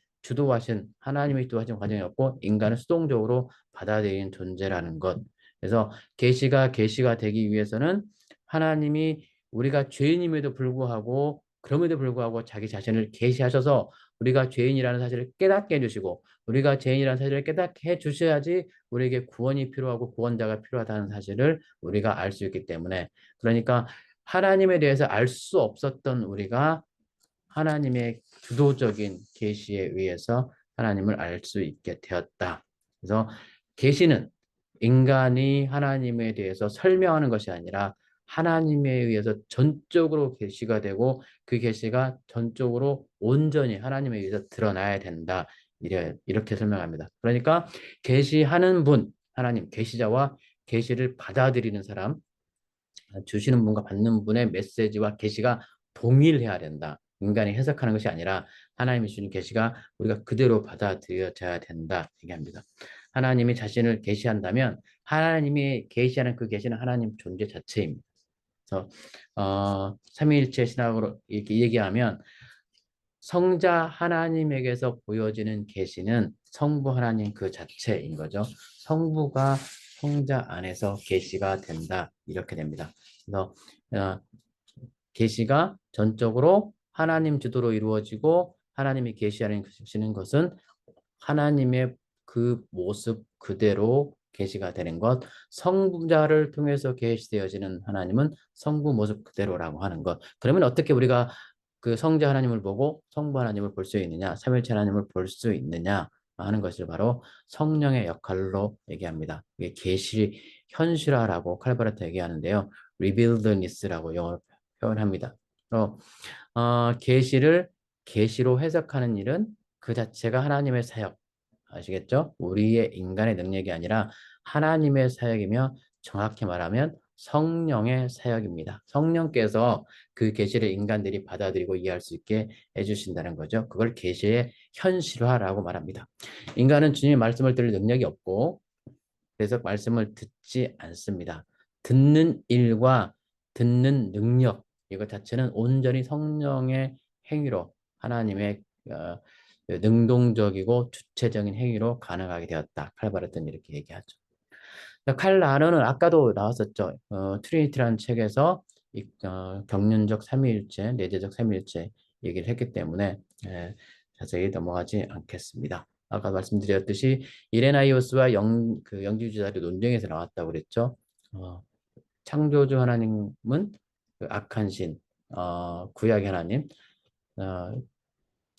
하나님이 주도하신 과정이었고 인간은 수동적으로 받아들이는 존재라는 것. 그래서 계시가 되기 위해서는 하나님이 우리가 죄인임에도 불구하고 그럼에도 불구하고 자기 자신을 계시하셔서 우리가 죄인이라는 사실을 깨닫게 해주시고 우리가 죄인이라는 사실을 깨닫게 해주셔야지 우리에게 구원이 필요하고 구원자가 필요하다는 사실을 우리가 알 수 있기 때문에 그러니까 하나님에 대해서 알 수 없었던 우리가 하나님의 주도적인 계시에 의해서 하나님을 알 수 있게 되었다. 그래서 계시는 인간이 하나님에 대해서 설명하는 것이 아니라 하나님에 의해서 전적으로 계시가 되고 그 계시가 전적으로 온전히 하나님에 의해서 드러나야 된다. 이렇게 설명합니다. 그러니까 계시하는 분, 하나님 계시자와 계시를 받아들이는 사람, 주시는 분과 받는 분의 메시지와 계시가 동일해야 된다. 인간이 해석하는 것이 아니라 하나님이 주신 계시가 우리가 그대로 받아들여져야 된다. 얘기합니다. 하나님이 자신을 계시한다면 하나님이 계시하는 그 계시는 하나님 존재 자체입니다. 그래서 삼위일체 신학으로 이렇게 얘기하면 성자 하나님에게서 보여지는 계시는 성부 하나님 그 자체인 거죠. 성부가 성자 안에서 계시가 된다. 이렇게 됩니다. 그래서 어, 계시가 전적으로 하나님 주도로 이루어지고 하나님이 계시하는 것은 하나님의 그 모습 그대로 계시가 되는 것, 성자를 통해서 계시되어지는 하나님은 성부 모습 그대로라고 하는 것. 그러면 어떻게 우리가 그 성자 하나님을 보고 성부 하나님을 볼 수 있느냐, 삼일체 하나님을 볼 수 있느냐 하는 것을 바로 성령의 역할로 얘기합니다. 이게 계시 현실화라고 칼바르트 얘기하는데요. revealedness라고 영어로 표현합니다. 계시를 계시로 해석하는 일은 그 자체가 하나님의 사역, 아시겠죠? 우리의 인간의 능력이 아니라 하나님의 사역이며 정확히 말하면 성령의 사역입니다. 성령께서 그 계시를 인간들이 받아들이고 이해할 수 있게 해주신다는 거죠. 그걸 계시의 현실화라고 말합니다. 인간은 주님의 말씀을 들을 능력이 없고 그래서 말씀을 듣지 않습니다. 듣는 일과 듣는 능력 이것 자체는 온전히 성령의 행위로 하나님의 능동적이고 주체적인 행위로 가능하게 되었다. 칼바르트는 이렇게 얘기하죠. 칼 라너는 아까도 나왔었죠. 트리니티라는 책에서 경륜적 삼위일체, 내재적 삼위일체 얘기를 했기 때문에 자세히 넘어가지 않겠습니다. 아까 말씀드렸듯이 이레나이오스와 영지주자들의 논쟁에서 나왔다고 그랬죠. 창조주 하나님은 그 악한 신, 구약의 하나님, 어,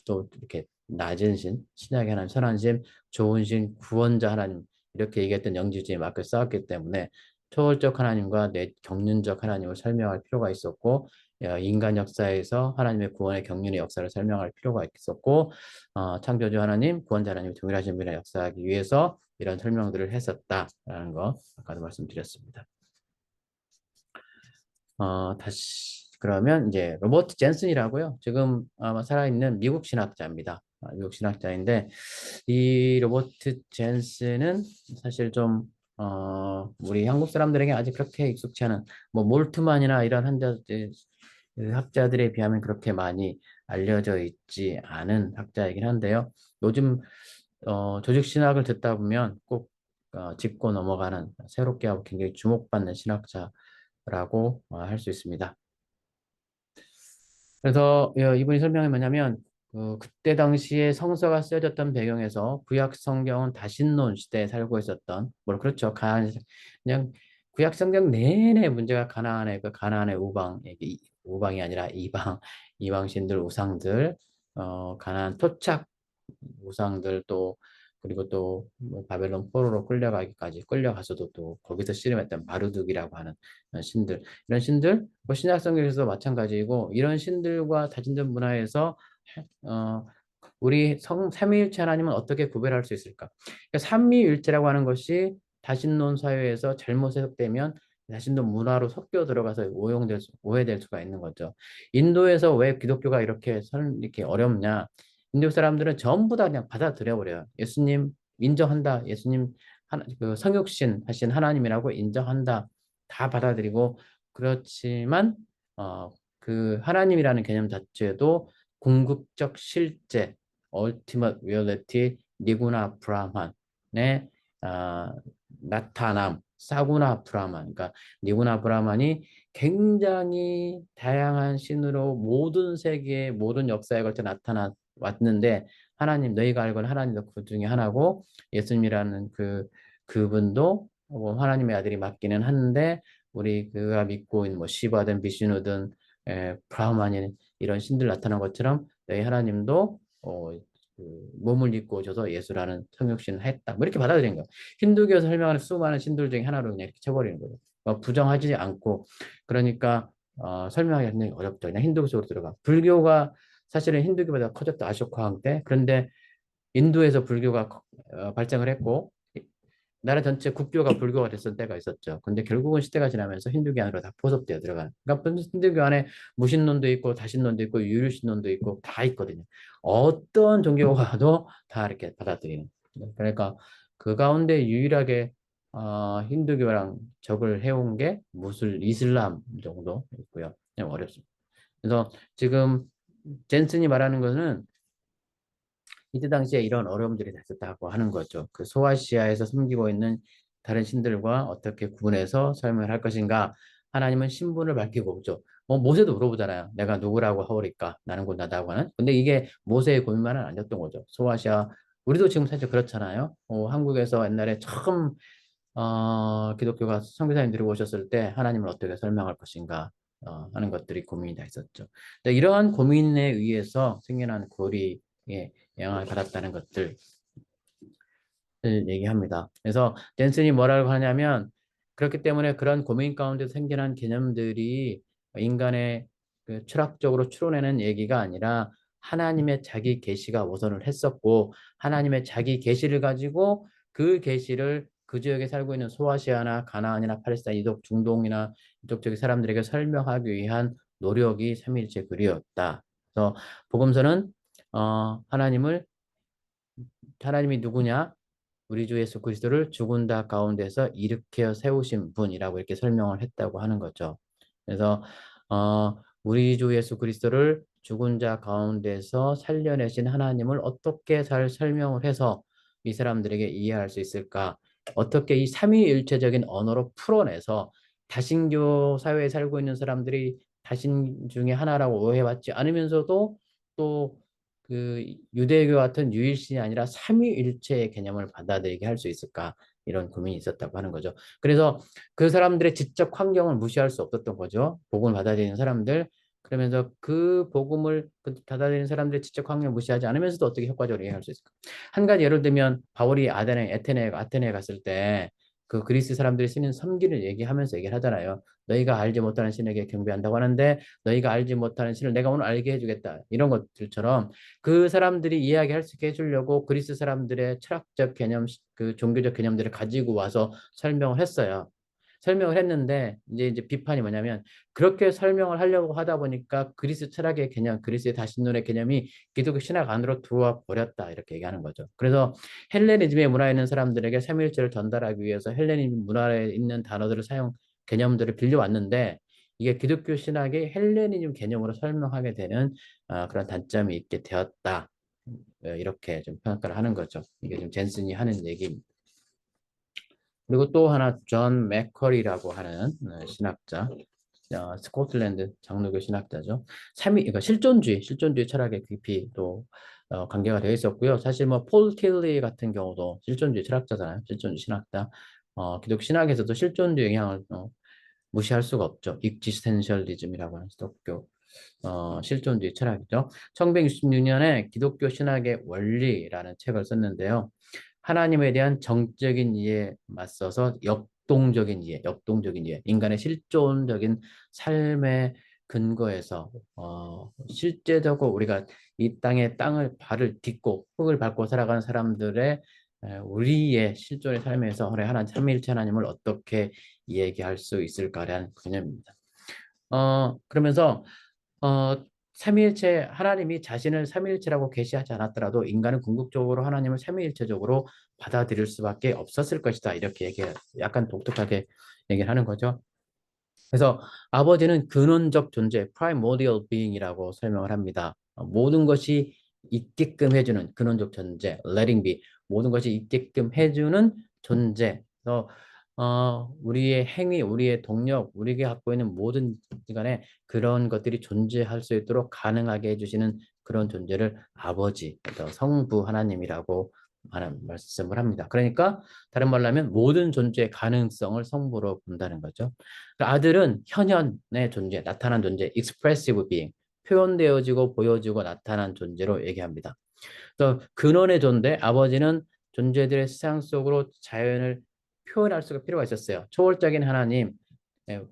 또 이렇게 낮은 신, 신약의 하나님, 선한 신, 좋은 신, 구원자 하나님 이렇게 얘기했던 영지주의 맞고 싸웠기 때문에 초월적 하나님과 경륜적 하나님을 설명할 필요가 있었고 인간 역사에서 하나님의 구원의 경륜의 역사를 설명할 필요가 있었고 창조주 하나님, 구원자 하나님이 동일하신 분의 역사하기 위해서 이런 설명들을 했었다라는 거 아까도 말씀드렸습니다. 다시 그러면 이제 로버트 젠슨이라고요. 지금 아마 살아있는 미국 신학자입니다. 미국 신학자인데 이 로버트 젠슨은 사실 좀 우리 한국 사람들에게 아직 그렇게 익숙치 않은 뭐 몰트만이나 이런 학자들에 비하면 그렇게 많이 알려져 있지 않은 학자이긴 한데요. 요즘 조직 신학을 듣다 보면 꼭 짚고 넘어가는 새롭게 하고 굉장히 주목받는 신학자라고 할 수 있습니다. 그래서 이분이 설명이 뭐냐면 그때 당시에 성서가 쓰여졌던 배경에서 구약 성경은 다신론 시대에 살고 있었던 뭐 그렇죠. 그냥 구약 성경 내내 문제가 가나안의 그 가나안의 우방이 아니라 이방 신들 우상들 가나안 토착 우상들 또 그리고 또뭐 바벨론 포로로 끌려가서도 또 거기서 씨름했던 마르둑이라고 하는 신들 이런 신들 뭐 신약 성경에서 마찬가지이고 이런 신들과 다진전 문화에서 어, 우리 삼위일체 하나님은 어떻게 구별할 수 있을까? 그러니까 삼위일체라고 하는 것이 다신론 사회에서 잘못 해석되면 다신론 문화로 섞여 들어가서 오해될 수가 있는 거죠. 인도에서 왜 기독교가 이렇게 어렵냐? 인도 사람들은 전부 다 그냥 받아들여 버려요. 예수님 인정한다. 예수님 그 성육신 하신 하나님이라고 인정한다. 다 받아들이고 그렇지만 그 하나님이라는 개념 자체도 궁극적 실제, ultimate reality, 니구나 브라만의 나타남, 사구나 브라만, 그러니까 니구나 브라만이 굉장히 다양한 신으로 모든 세계의 모든 역사에 걸쳐 나타나 왔는데 하나님 너희가 알건 하나님도 그 중에 하나고 예수님이라는 그분도 하나님의 아들이 맞기는 하는데 우리 그가 믿고 있는 뭐 시바든 비슈누든 브라흐만인 이런 신들 나타난 것처럼 너희 하나님도 몸을 입고 오셔서 예수라는 성육신을 했다. 뭐 이렇게 받아들인 거예요. 힌두교에서 설명하는 수많은 신들 중에 하나로 그냥 이렇게 쳐버리는 거예요. 부정하지 않고 그러니까 설명하기 굉장히 어렵죠. 그냥 힌두교 속으로 들어가. 불교가 사실은 힌두교보다 커졌다 아쇼카 왕 때. 그런데 인도에서 불교가 발전을 했고 나라 전체 국교가 불교가 됐을 때가 있었죠. 근데 결국은 시대가 지나면서 힌두교 안으로 다 포섭되어 들어가는. 그러니까 힌두교 안에 무신론도 있고 다신론도 있고 유류신론도 있고 다 있거든요. 어떤 종교가 와도 다 이렇게 받아들이는. 그러니까 그 가운데 유일하게 힌두교랑 적을 해온 게 이슬람 정도 있고요. 좀 어렵습니다. 그래서 지금 젠슨이 말하는 것은 이때 당시에 이런 어려움들이 있었다고 하는 거죠. 그 소아시아에서 숨기고 있는 다른 신들과 어떻게 구분해서 설명을 할 것인가. 하나님은 신분을 밝히고 없죠. 모세도 물어보잖아요. 내가 누구라고 하오리까? 나는 곧 나다고 하는. 근데 이게 모세의 고민만은 아니었던 거죠. 소아시아, 우리도 지금 사실 그렇잖아요. 한국에서 옛날에 처음 기독교가 선교사님들이 오셨을 때 하나님을 어떻게 설명할 것인가 하는 것들이 고민이 다 있었죠. 근데 이러한 고민에 의해서 생겨난 고리에 영향을 받았다는 것들 얘기합니다. 그래서 젠슨이 뭐라고 하냐면 그렇기 때문에 그런 고민 가운데 생겨난 개념들이 인간의 그 철학적으로 추론해낸 얘기가 아니라 하나님의 자기 계시가 우선을 했었고 하나님의 자기 계시를 가지고 그 계시를 그 지역에 살고 있는 소아시아나 가나안이나 팔레스타인 이쪽 중동이나 이쪽 저기 사람들에게 설명하기 위한 노력이 삼위일체 교리였다. 그래서 복음서는 하나님이 누구냐? 우리 주 예수 그리스도를 죽은 자 가운데서 일으켜 세우신 분이라고 이렇게 설명을 했다고 하는 거죠. 그래서 우리 주 예수 그리스도를 죽은 자 가운데서 살려내신 하나님을 어떻게 잘 설명을 해서 이 사람들에게 이해할 수 있을까? 어떻게 이 삼위일체적인 언어로 풀어내서 다신교 사회에 살고 있는 사람들이 다신 중에 하나라고 오해받지 않으면서도 또 그 유대교 같은 유일신이 아니라 삼위일체의 개념을 받아들이게 할 수 있을까 이런 고민이 있었다고 하는 거죠. 그래서 그 사람들의 지적 환경을 무시할 수 없었던 거죠. 복음을 받아들이는 사람들 그러면서 그 복음을 받아들이는 사람들의 지적 환경을 무시하지 않으면서도 어떻게 효과적으로 이해할 수 있을까? 한 가지 예를 들면 바울이 아테네에 갔을 때 그 그리스 사람들이 쓰는 섬기를 얘기하면서 얘기를 하잖아요. 너희가 알지 못하는 신에게 경배한다고 하는데 너희가 알지 못하는 신을 내가 오늘 알게 해주겠다. 이런 것들처럼 그 사람들이 이야기할 수 있게 해주려고 그리스 사람들의 철학적 개념, 그 종교적 개념들을 가지고 와서 설명을 했어요. 설명을 했는데 이제 비판이 뭐냐면 그렇게 설명을 하려고 하다 보니까 그리스 철학의 개념, 그리스의 다신론의 개념이 기독교 신학 안으로 들어와 버렸다 이렇게 얘기하는 거죠. 그래서 헬레니즘의 문화에 있는 사람들에게 삼위일체를 전달하기 위해서 헬레니즘 문화에 있는 단어들을 개념들을 빌려왔는데 이게 기독교 신학의 헬레니즘 개념으로 설명하게 되는 그런 단점이 있게 되었다. 이렇게 좀 평가를 하는 거죠. 이게 좀 젠슨이 하는 얘기입니다. 그리고 또 하나 존 맥커리라고 하는 신학자, 스코틀랜드 장로교 신학자죠. 그러니까 실존주의 철학에 깊이 또 관계가 되어 있었고요. 사실 뭐 폴 킬리 같은 경우도 실존주의 철학자잖아요. 실존주의 신학자. 기독 신학에서도 실존주의 영향을 무시할 수가 없죠. 익지스텐셜리즘이라고 하는 기독교 실존주의 철학이죠. 1966년에 기독교 신학의 원리라는 책을 썼는데요. 하나님에 대한 정적인 이해에 맞서서 역동적인 이해, 인간의 실존적인 삶의 근거에서 실제적으로 우리가 이 땅을 발을 딛고 흙을 밟고 살아가는 사람들의 우리의 실존의 삶에서 하나님 삼위일체 하나님을 어떻게 얘기할 수 있을까라는 개념입니다. 그러면서 삼위일체 하나님이 자신을 삼위일체라고 계시하지 않았더라도 인간은 궁극적으로 하나님을 삼위일체적으로 받아들일 수밖에 없었을 것이다. 이렇게 약간 독특하게 얘기를 하는 거죠. 그래서 아버지는 근원적 존재, primordial being이라고 설명을 합니다. 모든 것이 있게끔 해주는 근원적 존재, letting be, 모든 것이 있게끔 해주는 존재. 그래서 우리의 행위, 우리의 동력, 우리가 갖고 있는 모든 시간에 그런 것들이 존재할 수 있도록 가능하게 해주시는 그런 존재를 아버지, 성부 하나님이라고 말씀을 합니다. 그러니까 다른 말로 하면 모든 존재의 가능성을 성부로 본다는 거죠. 아들은 현현의 존재, 나타난 존재, expressive being, 표현되어지고 보여지고 나타난 존재로 얘기합니다. 또 근원의 존재, 아버지는 존재들의 세상 속으로 자연을 표현할 수가 필요가 있었어요. 초월적인 하나님,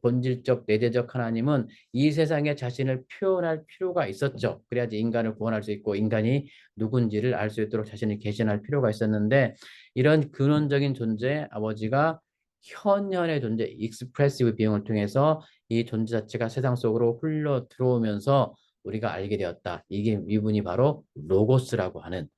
본질적 내재적 하나님은 이 세상에 자신을 표현할 필요가 있었죠. 그래야지 인간을 구원할 수 있고 인간이 누군지를 알 수 있도록 자신을 계신할 필요가 있었는데 이런 근원적인 존재 아버지가 현현의 존재 익스프레시브 비용을 통해서 이 존재 자체가 세상 속으로 흘러 들어오면서 우리가 알게 되었다. 이게 이분이 바로 로고스라고 하는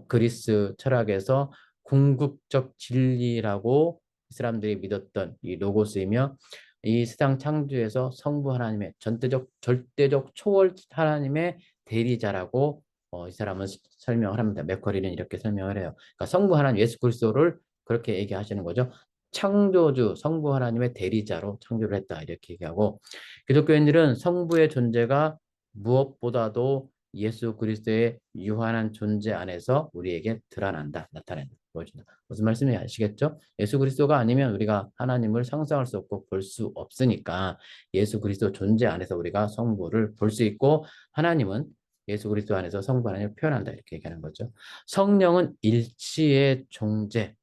그리스 철학에서 궁극적 진리라고 사람들이 믿었던 이 로고스이며 이 세상 창조에서 성부 하나님의 전대적 절대적 초월 하나님의 대리자라고 이 사람은 설명을 합니다. 맥쿼리는 이렇게 설명을 해요. 그러니까 성부 하나님 예수 그리스도를 그렇게 얘기하시는 거죠. 창조주 성부 하나님의 대리자로 창조를 했다 이렇게 얘기하고 기독교인들은 성부의 존재가 무엇보다도 예수 그리스도의 유한한 존재 안에서 우리에게 드러난다, 나타낸다, 보여준다. 무슨 말씀인지 아시겠죠? 예수 그리스도가 아니면 우리가 하나님을 상상할 수 없고 볼 수 없으니까 예수 그리스도 존재 안에서 우리가 성부를 볼 수 있고 하나님은 예수 그리스도 안에서 성부 하나님을 표현한다 이렇게 얘기하는 거죠. 성령은 일치의 존재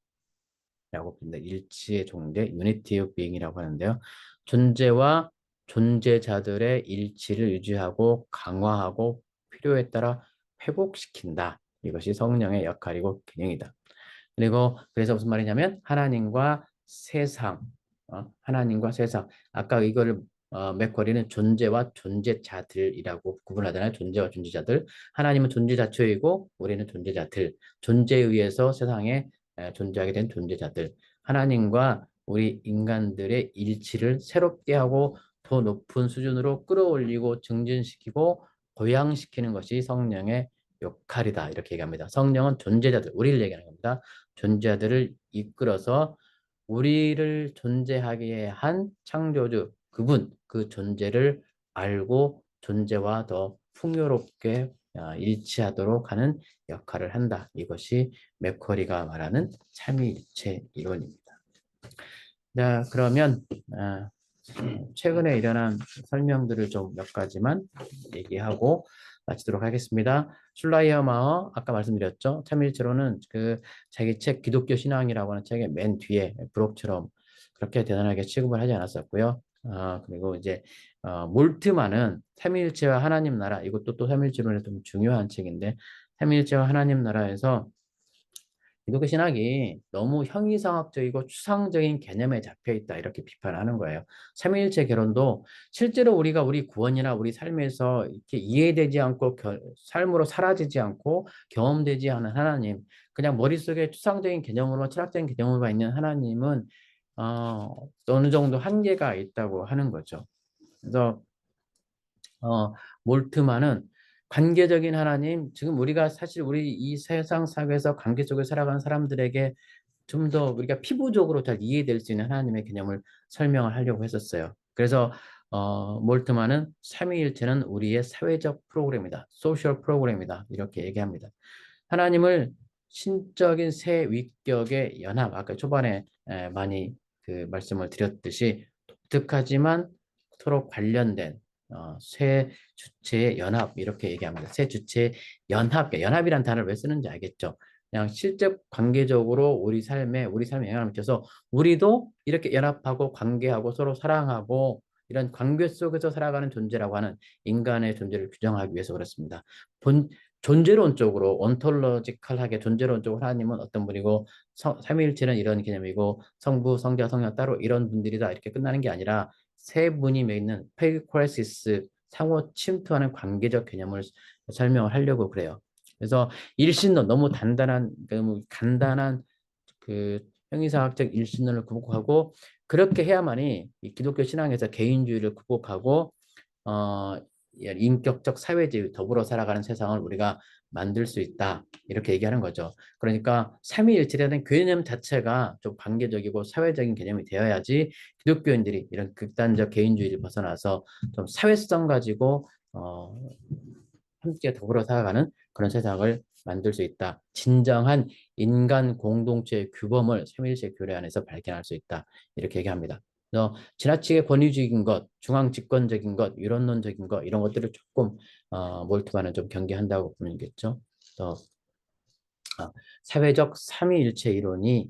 라고 부릅니다. 일치의 존재, unity of being이라고 하는데요. 존재와 존재자들의 일치를 유지하고 강화하고 필요에 따라 회복시킨다. 이것이 성령의 역할이고 기능이다. 그리고 그래서 무슨 말이냐면 하나님과 세상, 하나님과 세상. 아까 이거를 맥쿼리는 존재와 존재자들이라고 구분하잖아요. 존재와 존재자들. 하나님은 존재 자체이고 우리는 존재자들. 존재에 의해서 세상에 존재하게 된 존재자들. 하나님과 우리 인간들의 일치를 새롭게 하고 더 높은 수준으로 끌어올리고 증진시키고 고양시키는 것이 성령의 역할이다. 이렇게 얘기합니다. 성령은 존재자들, 우리를 얘기하는 겁니다. 존재자들을 이끌어서 우리를 존재하게 한 창조주, 그분, 그 존재를 알고 존재와 더 풍요롭게 일치하도록 하는 역할을 한다. 이것이 맥쿼리가 말하는 삼위일체 이론입니다. 자, 그러면 최근에 일어난 설명들을 좀 몇 가지만 얘기하고 마치도록 하겠습니다. 슐라이어마어 아까 말씀드렸죠. 삼위일체론은 그 자기 책 기독교 신앙이라고 하는 책의 맨 뒤에 부록처럼 그렇게 대단하게 취급을 하지 않았었고요. 그리고 이제 몰트만은 삼위일체와 하나님 나라 이것도 또 삼위일체론의 좀 중요한 책인데 삼위일체와 하나님 나라에서 기독교 신학이 너무 형이상학적이고 추상적인 개념에 잡혀 있다 이렇게 비판하는 거예요. 삼위일체 결혼도 실제로 우리가 우리 구원이나 우리 삶에서 이렇게 이해되지 않고 삶으로 사라지지 않고 경험되지 않은 하나님, 그냥 머릿속에 추상적인 개념으로 철학적인 개념으로 있는 하나님은 어느 정도 한계가 있다고 하는 거죠. 그래서 몰트만은 관계적인 하나님, 지금 우리가 사실 우리 이 세상 사회에서 관계 속에 살아가는 사람들에게 좀 더 우리가 피부적으로 잘 이해될 수 있는 하나님의 개념을 설명을 하려고 했었어요. 그래서 몰트만은 삼위일체는 우리의 사회적 프로그램이다. 소셜 프로그램이다. 이렇게 얘기합니다. 하나님을 신적인 세 위격의 연합, 아까 초반에 많이 그 말씀을 드렸듯이 독특하지만 서로 관련된 세 주체의 연합 이렇게 얘기합니다. 세 주체의 연합, 연합이란 단어를 왜 쓰는지 알겠죠? 그냥 실제 관계적으로 우리 삶에 영향을 미쳐서 우리도 이렇게 연합하고 관계하고 서로 사랑하고 이런 관계 속에서 살아가는 존재라고 하는 인간의 존재를 규정하기 위해서 그렇습니다. 존재론적으로 온톨로지컬하게 존재론적으로 하나님은 어떤 분이고 삼위일체는 이런 개념이고 성부, 성자, 성령 따로 이런 분들이다 이렇게 끝나는 게 아니라 세 분이 맺는 페이코레시스 상호 침투하는 관계적 개념을 설명을 하려고 그래요. 그래서 일신론 너무 간단한 그 형이상학적 일신론을 극복하고 그렇게 해야만이 이 기독교 신앙에서 개인주의를 극복하고 인격적 사회주의 더불어 살아가는 세상을 우리가 만들 수 있다 이렇게 얘기하는 거죠. 그러니까 삼위일체라는 개념 자체가 좀 관계적이고 사회적인 개념이 되어야지 기독교인들이 이런 극단적 개인주의를 벗어나서 좀 사회성 가지고 함께 더불어 살아가는 그런 세상을 만들 수 있다. 진정한 인간 공동체의 규범을 삼위일체 교례 안에서 발견할 수 있다. 이렇게 얘기합니다. 지나치게 권위주의인 것, 중앙 집권적인 것, 이론론적인 것 이런 것들을 조금 몰트만은 좀 경계한다고 보면겠죠. 또 사회적 삼위일체 이론이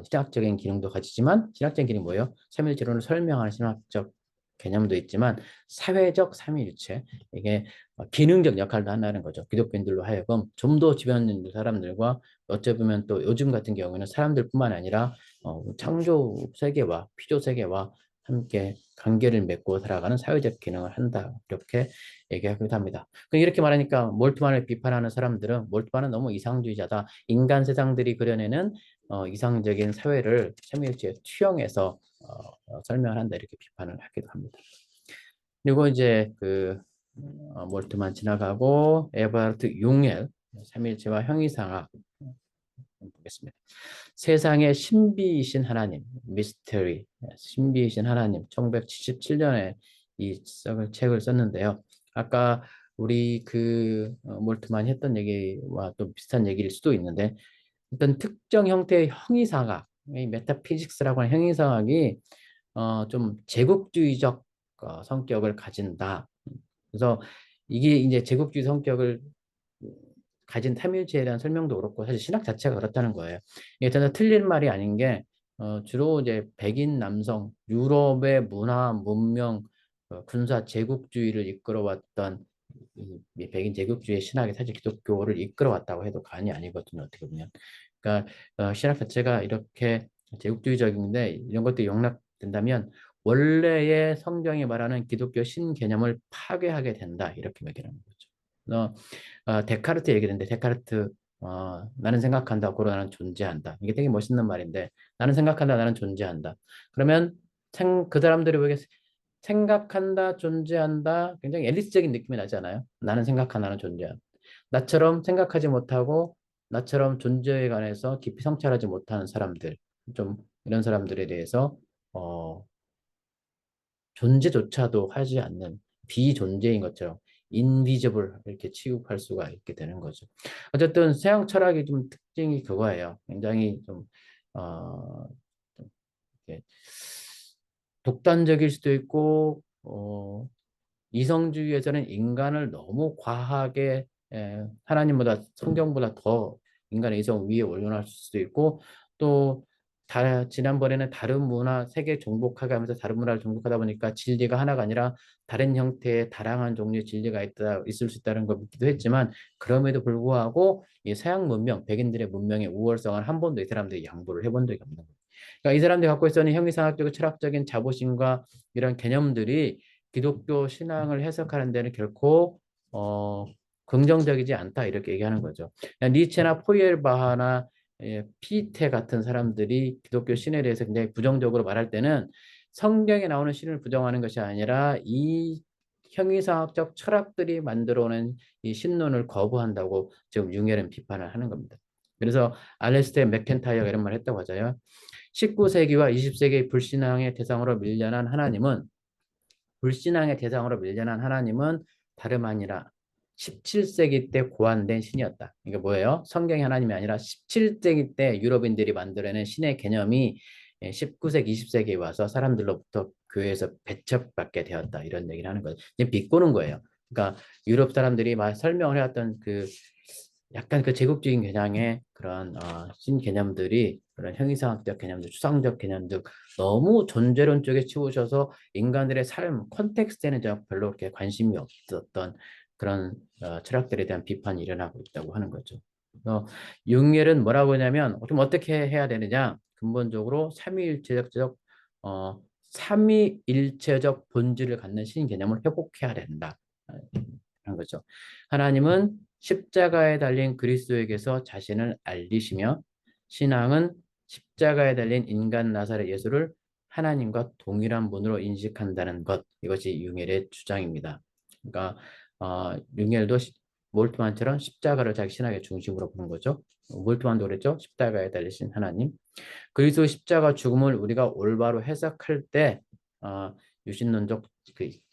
신학적인 기능도 가지지만 신학적인 기능이 뭐예요? 삼위일체 이론을 설명하는 신학적 개념도 있지만 사회적 삼위일체 이게 기능적 역할도 한다는 거죠. 기독교인들로 하여금 좀 더 주변 사람들과 어찌 보면 또 요즘 같은 경우에는 사람들뿐만 아니라 창조 세계와 피조 세계와 함께 관계를 맺고 살아가는 사회적 기능을 한다. 이렇게 얘기하기도 합니다. 이렇게 말하니까 몰트만을 비판하는 사람들은 몰트만은 너무 이상주의자다. 인간 세상들이 그려내는 이상적인 사회를 삼일체에 투영해서 설명을 한다. 이렇게 비판을 하기도 합니다. 그리고 이제 몰트만 지나가고 에버하르트 융엘 삼일체와 형이상학 보겠습니다. 세상의 신비이신 하나님, 미스터리, 신비이신 하나님, 1977년에 이 책을 썼는데요. 아까 우리 몰트만이 했던 얘기와 또 비슷한 얘기일 수도 있는데, 어떤 특정 형태의 형이상학, 이 메타피직스라고 하는 형이상학이 좀 제국주의적 성격을 가진다. 그래서 이게 이제 제국주의 성격을 가진 탐일체에 대한 설명도 그렇고 사실 신학 자체가 그렇다는 거예요. 이게 전혀 틀린 말이 아닌 게 주로 이제 백인 남성 유럽의 문화, 문명, 군사 제국주의를 이끌어왔던 이 백인 제국주의 신학이 사실 기독교를 이끌어왔다고 해도 과언이 아니거든요. 어떻게 보면. 그러니까 신학 자체가 이렇게 제국주의적인데 이런 것도 용납된다면 원래의 성경이 말하는 기독교 신개념을 파괴하게 된다. 이렇게 얘기하는 거죠. 데카르트 얘기했는데 데카르트 나는 생각한다, 고로 나는 존재한다. 이게 되게 멋있는 말인데 나는 생각한다, 나는 존재한다. 그러면 그 사람들이 왜 생각한다, 존재한다 굉장히 앨리스적인 느낌이 나잖아요. 나는 생각한다, 나는 존재한다. 나처럼 생각하지 못하고 나처럼 존재에 관해서 깊이 성찰하지 못하는 사람들, 좀 이런 사람들에 대해서 어, 존재조차도 하지 않는 비존재인 것처럼 인비저블 이렇게 취급할 수가 있게 되는 거죠. 어쨌든 서양 철학의 좀 특징이 그거예요. 굉장히 좀 이렇게 독단적일 수도 있고 이성주의에서는 인간을 너무 과하게 하나님보다 성경보다 더 인간의 이성 위에 올려놓을 수도 있고 또 지난번에는 다른 문화 세계 정복하게 하면서 다른 문화를 정복하다 보니까 진리가 하나가 아니라 다른 형태의 다양한 종류의 진리가 있을 수 있다는 걸 묻기도 했지만 그럼에도 불구하고 이 서양 문명 백인들의 문명의 우월성을 한 번도 이 사람들이 양보를 해본 적이 없는 거예요. 그러니까 이 사람들이 갖고 있었는 형이상학적인 철학적인 자부심과 이런 개념들이 기독교 신앙을 해석하는 데는 결코 긍정적이지 않다 이렇게 얘기하는 거죠. 니체나 포იერ바하나 피테 같은 사람들이 기독교 신에 대해서 굉장히 부정적으로 말할 때는 성경에 나오는 신을 부정하는 것이 아니라 이 형이상학적 철학들이 만들어낸 이 신론을 거부한다고 지금 융헬은 비판을 하는 겁니다. 그래서 알레스테 맥켄타이어가 이런 말을 했다고 하잖아요. 19세기와 20세기의 불신앙의 대상으로 밀려난 하나님은 다름 아니라 17세기 때 고안된 신이었다. 이게 뭐예요? 성경의 하나님이 아니라 17세기 때 유럽인들이 만들어낸 신의 개념이 19세기, 20세기에 와서 사람들로부터 교회에서 배척받게 되었다. 이런 얘기를 하는 거예요. 이제 비꼬는 거예요. 그러니까 유럽 사람들이 막 설명을 해왔던 약간 제국주의 개념의 그런 신 개념들이 그런 형이상학적 개념들, 추상적 개념들 너무 존재론 쪽에 치우셔서 인간들의 삶 컨텍스트에는 별로 그렇게 관심이 없었던 그런 철학들에 대한 비판이 일어나고 있다고 하는 거죠. 융헬은 뭐라고 하냐면 좀 어떻게 해야 되느냐? 근본적으로 삼위일체적 본질을 갖는 신 개념을 회복해야 된다. 하는 거죠. 하나님은 십자가에 달린 그리스도에게서 자신을 알리시며 신앙은 십자가에 달린 인간 나사렛 예수를 하나님과 동일한 분으로 인식한다는 것. 이것이 융헬의 주장입니다. 그러니까 융헬도 몰트만처럼 십자가를 자기 신학의 중심으로 보는 거죠. 몰트만도 그랬죠. 십자가에 달리신 하나님. 그리스도 십자가 죽음을 우리가 올바로 해석할 때 유신론적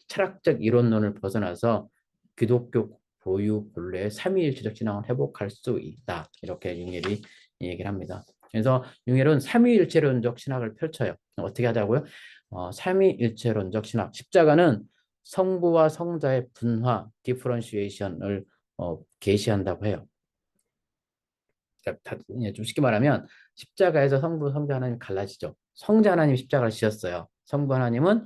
철학적 이론론을 벗어나서 기독교 고유 본래의 삼위일체적 신앙을 회복할 수 있다. 이렇게 융헬이 얘기를 합니다. 그래서 융헬은 삼위일체론적 신학을 펼쳐요. 어떻게 하자고요? 삼위일체론적 신학. 십자가는 성부와 성자의 분화, 디퍼런시에이션을 계시한다고 해요. 그러니까 좀 쉽게 말하면 십자가에서 성부, 성자 하나님 갈라지죠. 성자 하나님이 십자가를 지었어요. 성부 하나님은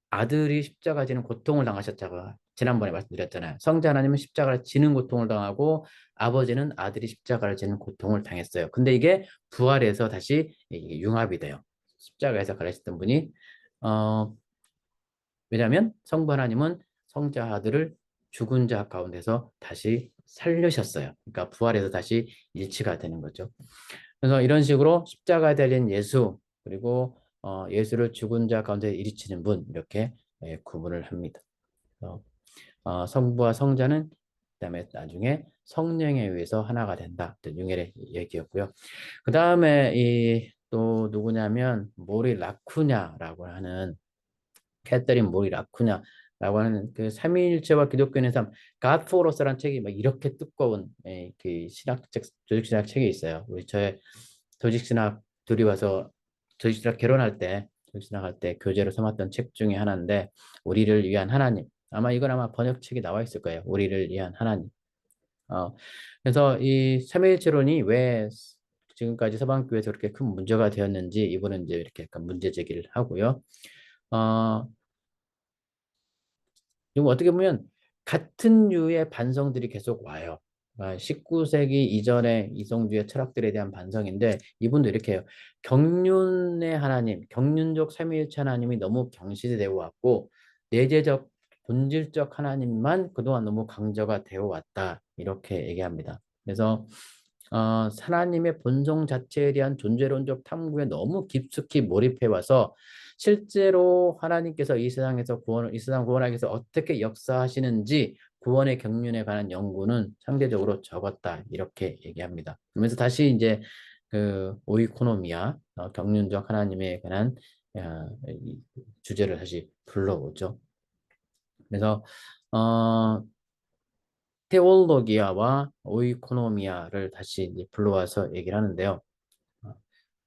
아들이 십자가 지는 고통을 당하셨다고 지난번에 말씀드렸잖아요. 성자 하나님은 십자가를 지는 고통을 당하고 아버지는 아들이 십자가를 지는 고통을 당했어요. 근데 이게 부활해서 다시 이게 융합이 돼요. 십자가에서 갈라졌던 분이 어, 왜냐하면 성부 하나님은 성자 아들을 죽은 자 가운데서 다시 살리셨어요. 그러니까 부활해서 다시 일치가 되는 거죠. 그래서 이런 식으로 십자가에 달린 예수 그리고 예수를 죽은 자 가운데 일으키는 분 이렇게 구분을 합니다. 그래서, 성부와 성자는 그다음에 나중에 성령에 의해서 하나가 된다. 융엘의 얘기였고요. 그 다음에 이 또 누구냐면 모리 라쿠냐라고 하는 캐서린 모리 라쿠냐라고 하는 그 삼위일체와 기독교인의 삶, God for Us라는 책이 막 이렇게 두꺼운 그 신학책, 조직신학 책이 있어요. 우리 저의 조직신학 둘이 와서 조직신학 결혼할 때, 조직신학 할 때 교재로 삼았던 책 중에 하나인데, 우리를 위한 하나님. 아마 이건 아마 번역책이 나와 있을 거예요. 우리를 위한 하나님. 어, 그래서 이 삼위일체론이 왜 지금까지 서방교회에서 그렇게 큰 문제가 되었는지 이분은 이제 이렇게 약간 문제 제기를 하고요. 어, 지금 어떻게 보면 같은 류의 반성들이 계속 와요. 19세기 이전의 이성주의 철학들에 대한 반성인데 이분도 이렇게 해요. 경륜의 하나님, 경륜적 삼위일체 하나님이 너무 경시되어 왔고 내재적, 본질적 하나님만 그동안 너무 강조가 되어 왔다. 이렇게 얘기합니다. 그래서 하나님의 본성 자체에 대한 존재론적 탐구에 너무 깊숙이 몰입해 와서 실제로 하나님께서 이 세상에서 이 세상 구원하기 위해서 어떻게 역사하시는지 구원의 경륜에 관한 연구는 상대적으로 적었다. 이렇게 얘기합니다. 그러면서 다시 이제 그 오이코노미아, 경륜적 하나님에 관한 이 주제를 다시 불러오죠. 그래서 테올로기아와 오이코노미아를 다시 이제 불러와서 얘기를 하는데요.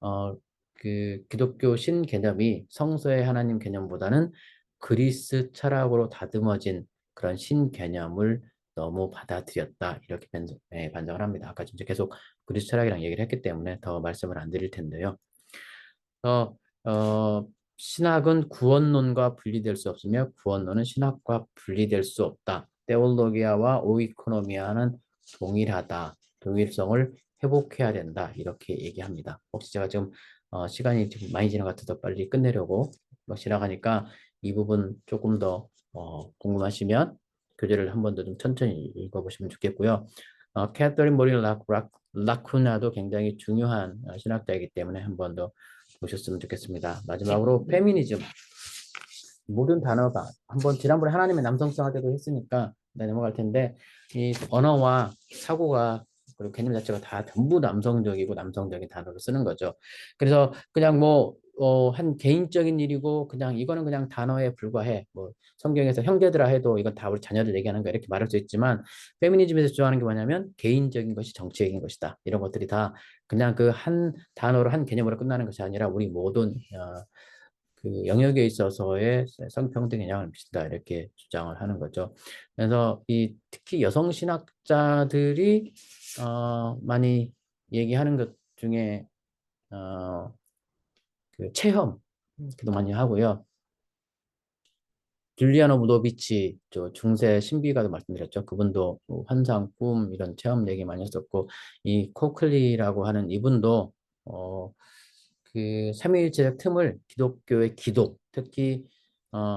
어, 그 기독교 신 개념이 성서의 하나님 개념보다는 그리스 철학으로 다듬어진 그런 신 개념을 너무 받아들였다. 이렇게 반성을 합니다. 아까 진짜 계속 그리스 철학이랑 얘기를 했기 때문에 더 말씀을 안 드릴 텐데요. 어, 신학은 구원론과 분리될 수 없으며 구원론은 신학과 분리될 수 없다. 테올로기아와 오이코노미아는 동일하다. 동일성을 회복해야 된다. 이렇게 얘기합니다. 혹시 제가 지금 시간이 좀 많이 지난 것 같아서 빨리 끝내려고 막 지나가니까 이 부분 조금 더 궁금하시면 교재를 한 번 더 좀 천천히 읽어보시면 좋겠고요. 캐서린 모리 라쿠나도 굉장히 중요한 신학자이기 때문에 한 번 더 보셨으면 좋겠습니다. 마지막으로 페미니즘. 모든 단어가 한번 지난번에 하나님의 남성성 할 때도 했으니까 넘어갈 텐데 이 언어와 사고가 그리고 개념 자체가 다 전부 남성적이고 남성적인 단어를 쓰는 거죠. 그래서 그냥 뭐 한 개인적인 일이고 그냥 이거는 그냥 단어에 불과해. 뭐 성경에서 형제들아 해도 이건 다 우리 자녀들 얘기하는 거야 이렇게 말할 수 있지만 페미니즘에서 주장하는 게 뭐냐면 개인적인 것이 정치적인 것이다. 이런 것들이 다 그냥 그 한 단어로 한 개념으로 끝나는 것이 아니라 우리 모든 그 영역에 있어서의 성평등에 영향을 미친다 이렇게 주장을 하는 거죠. 그래서 이 특히 여성 신학자들이 많이 얘기하는 것 중에 그 체험 도 많이 하고요. 줄리아노 무도비치 저 중세 신비가도 말씀드렸죠. 그분도 뭐 환상, 꿈 이런 체험 얘기 많이 했었고 이 코클리라고 하는 이분도 어, 그 삼위일체적 틈을 기독교의 기도, 특히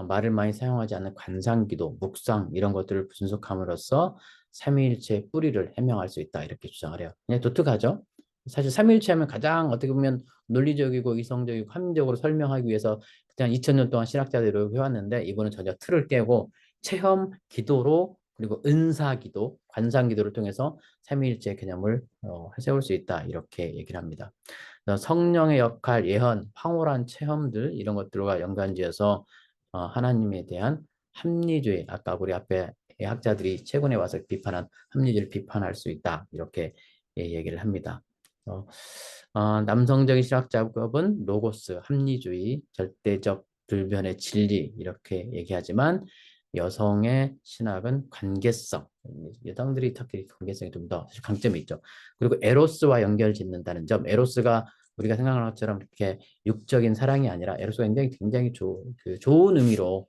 말을 많이 사용하지 않는 관상기도, 묵상 이런 것들을 분석함으로써 삼위일체의 뿌리를 해명할 수 있다 이렇게 주장을 해요. 그냥 독특하죠? 사실 삼위일체하면 가장 어떻게 보면 논리적이고 이성적이고 합리적으로 설명하기 위해서 그냥 2000년 동안 신학자들이 노력해왔는데 이분은 전혀 틀을 깨고 체험, 기도로 그리고 은사기도, 관상기도를 통해서 삼위일체 개념을 세울 수 있다 이렇게 얘기를 합니다. 성령의 역할, 예언, 황홀한 체험들 이런 것들과 연관지어서 하나님에 대한 합리주의, 아까 우리 앞에 학자들이 최근에 와서 비판한 합리주의를 비판할 수 있다 이렇게 얘기를 합니다. 남성적인 신학 작업은 로고스, 합리주의, 절대적 불변의 진리 이렇게 얘기하지만 여성의 신학은 관계성, 여성들이 특히 관계성이 좀 더 강점이 있죠. 그리고 에로스와 연결 짓는다는 점, 에로스가 우리가 생각하는 것처럼 이렇게 육적인 사랑이 아니라 에로스가 굉장히 좋은 의미로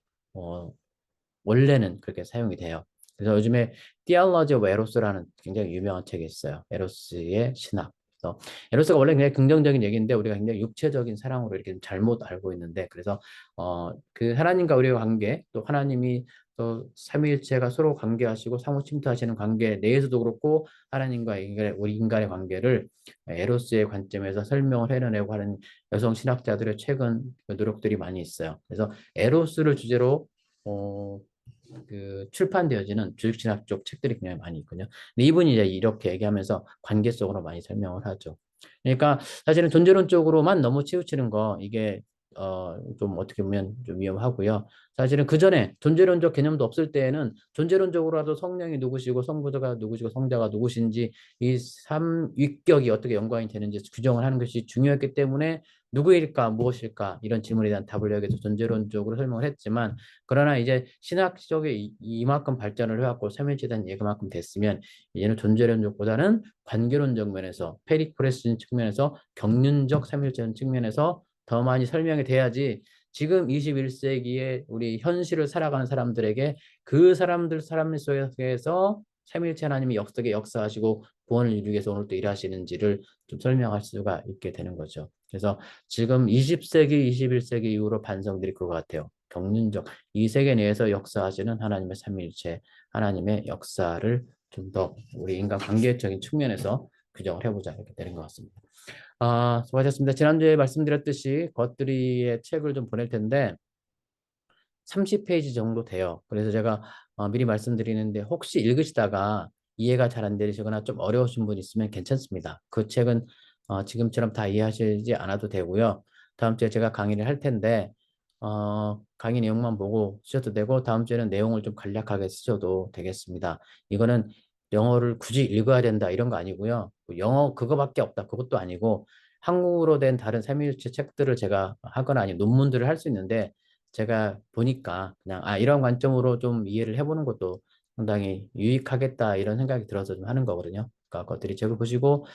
원래는 그렇게 사용이 돼요. 그래서 요즘에 Theology of Eros라는 굉장히 유명한 책이 있어요. 에로스의 신학. 그래서 에로스가 원래 굉장히 긍정적인 얘기인데 우리가 굉장히 육체적인 사랑으로 이렇게 잘못 알고 있는데 그래서 그 하나님과 우리의 관계 또 하나님이 또 삼위일체가 서로 관계하시고 상호 침투하시는 관계 내에서도 그렇고 하나님과 우리 인간의 관계를 에로스의 관점에서 설명을 해내려고 하는 여성 신학자들의 최근 노력들이 많이 있어요. 그래서 에로스를 주제로 어, 그 출판되어지는 주식신학 쪽 책들이 굉장히 많이 있거든요. 근데 이분이 이제 이렇게 얘기하면서 관계성으로 많이 설명을 하죠. 그러니까 사실은 존재론 쪽으로만 너무 치우치는 거 이게 좀 어떻게 보면 좀 위험하고요. 사실은 그 전에 존재론적 개념도 없을 때에는 존재론적으로라도 성령이 누구시고 성부자가 누구시고 성자가 누구신지 이 삼위격이 어떻게 연관이 되는지 규정을 하는 것이 중요했기 때문에 누구일까 무엇일까 이런 질문에 대한 답을 여기서 존재론적으로 설명을 했지만 그러나 이제 신학 쪽에 이만큼 발전을 해왔고 삼일체에 대한 얘기만큼 됐으면 이제는 존재론적보다는 관계론적 면에서 페리프레스 측면에서 경륜적 삼일체는 측면에서 더 많이 설명이 돼야지 지금 21세기에 우리 현실을 살아가는 사람들에게 그 사람들 사람 속에서 삼일체 하나님이 역사에 역사하시고 구원을 이루기 위해서 오늘 또 일하시는지를 좀 설명할 수가 있게 되는 거죠. 그래서 지금 20세기, 21세기 이후로 반성들이 그거 같아요. 경륜적 이 세계 내에서 역사하시는 하나님의 삼위일체, 하나님의 역사를 좀 더 우리 인간 관계적인 측면에서 규정을 해보자 이렇게 되는 것 같습니다. 수고하셨습니다. 지난주에 말씀드렸듯이 것들이의 책을 좀 보낼 텐데 30페이지 정도 돼요. 그래서 제가 미리 말씀드리는데 혹시 읽으시다가 이해가 잘 안 되시거나 좀 어려우신 분 있으면 괜찮습니다. 그 책은 지금처럼 다 이해하시지 않아도 되고요. 다음 주에 제가 강의를 할 텐데 강의 내용만 보고 쓰셔도 되고 다음 주에는 내용을 좀 간략하게 쓰셔도 되겠습니다. 이거는 영어를 굳이 읽어야 된다 이런 거 아니고요. 영어 그거밖에 없다 그것도 아니고 한국어로 된 다른 삼일체 책들을 제가 하거나 아니면 논문들을 할 수 있는데 제가 보니까 그냥 이런 관점으로 좀 이해를 해보는 것도 상당히 유익하겠다 이런 생각이 들어서 좀 하는 거거든요. 그러니까 그것들이 책을 보시고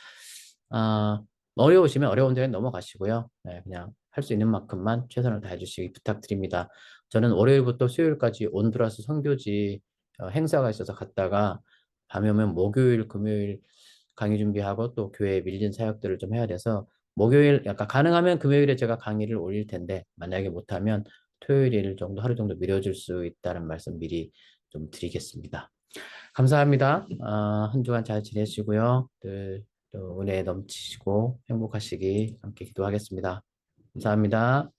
아, 어려우시면 어려운 데는 넘어가시고요. 네, 그냥 할 수 있는 만큼만 최선을 다해 주시기 부탁드립니다. 저는 월요일부터 수요일까지 온두라스 선교지 행사가 있어서 갔다가 밤에 오면 목요일, 금요일 강의 준비하고 또 교회에 밀린 사역들을 좀 해야 돼서 목요일 약간 가능하면 금요일에 제가 강의를 올릴 텐데 만약에 못하면 토요일 정도 하루 정도 미뤄질 수 있다는 말씀 미리 좀 드리겠습니다. 감사합니다. 한 주간 잘 지내시고요. 또 은혜 넘치시고 행복하시기 함께 기도하겠습니다. 감사합니다.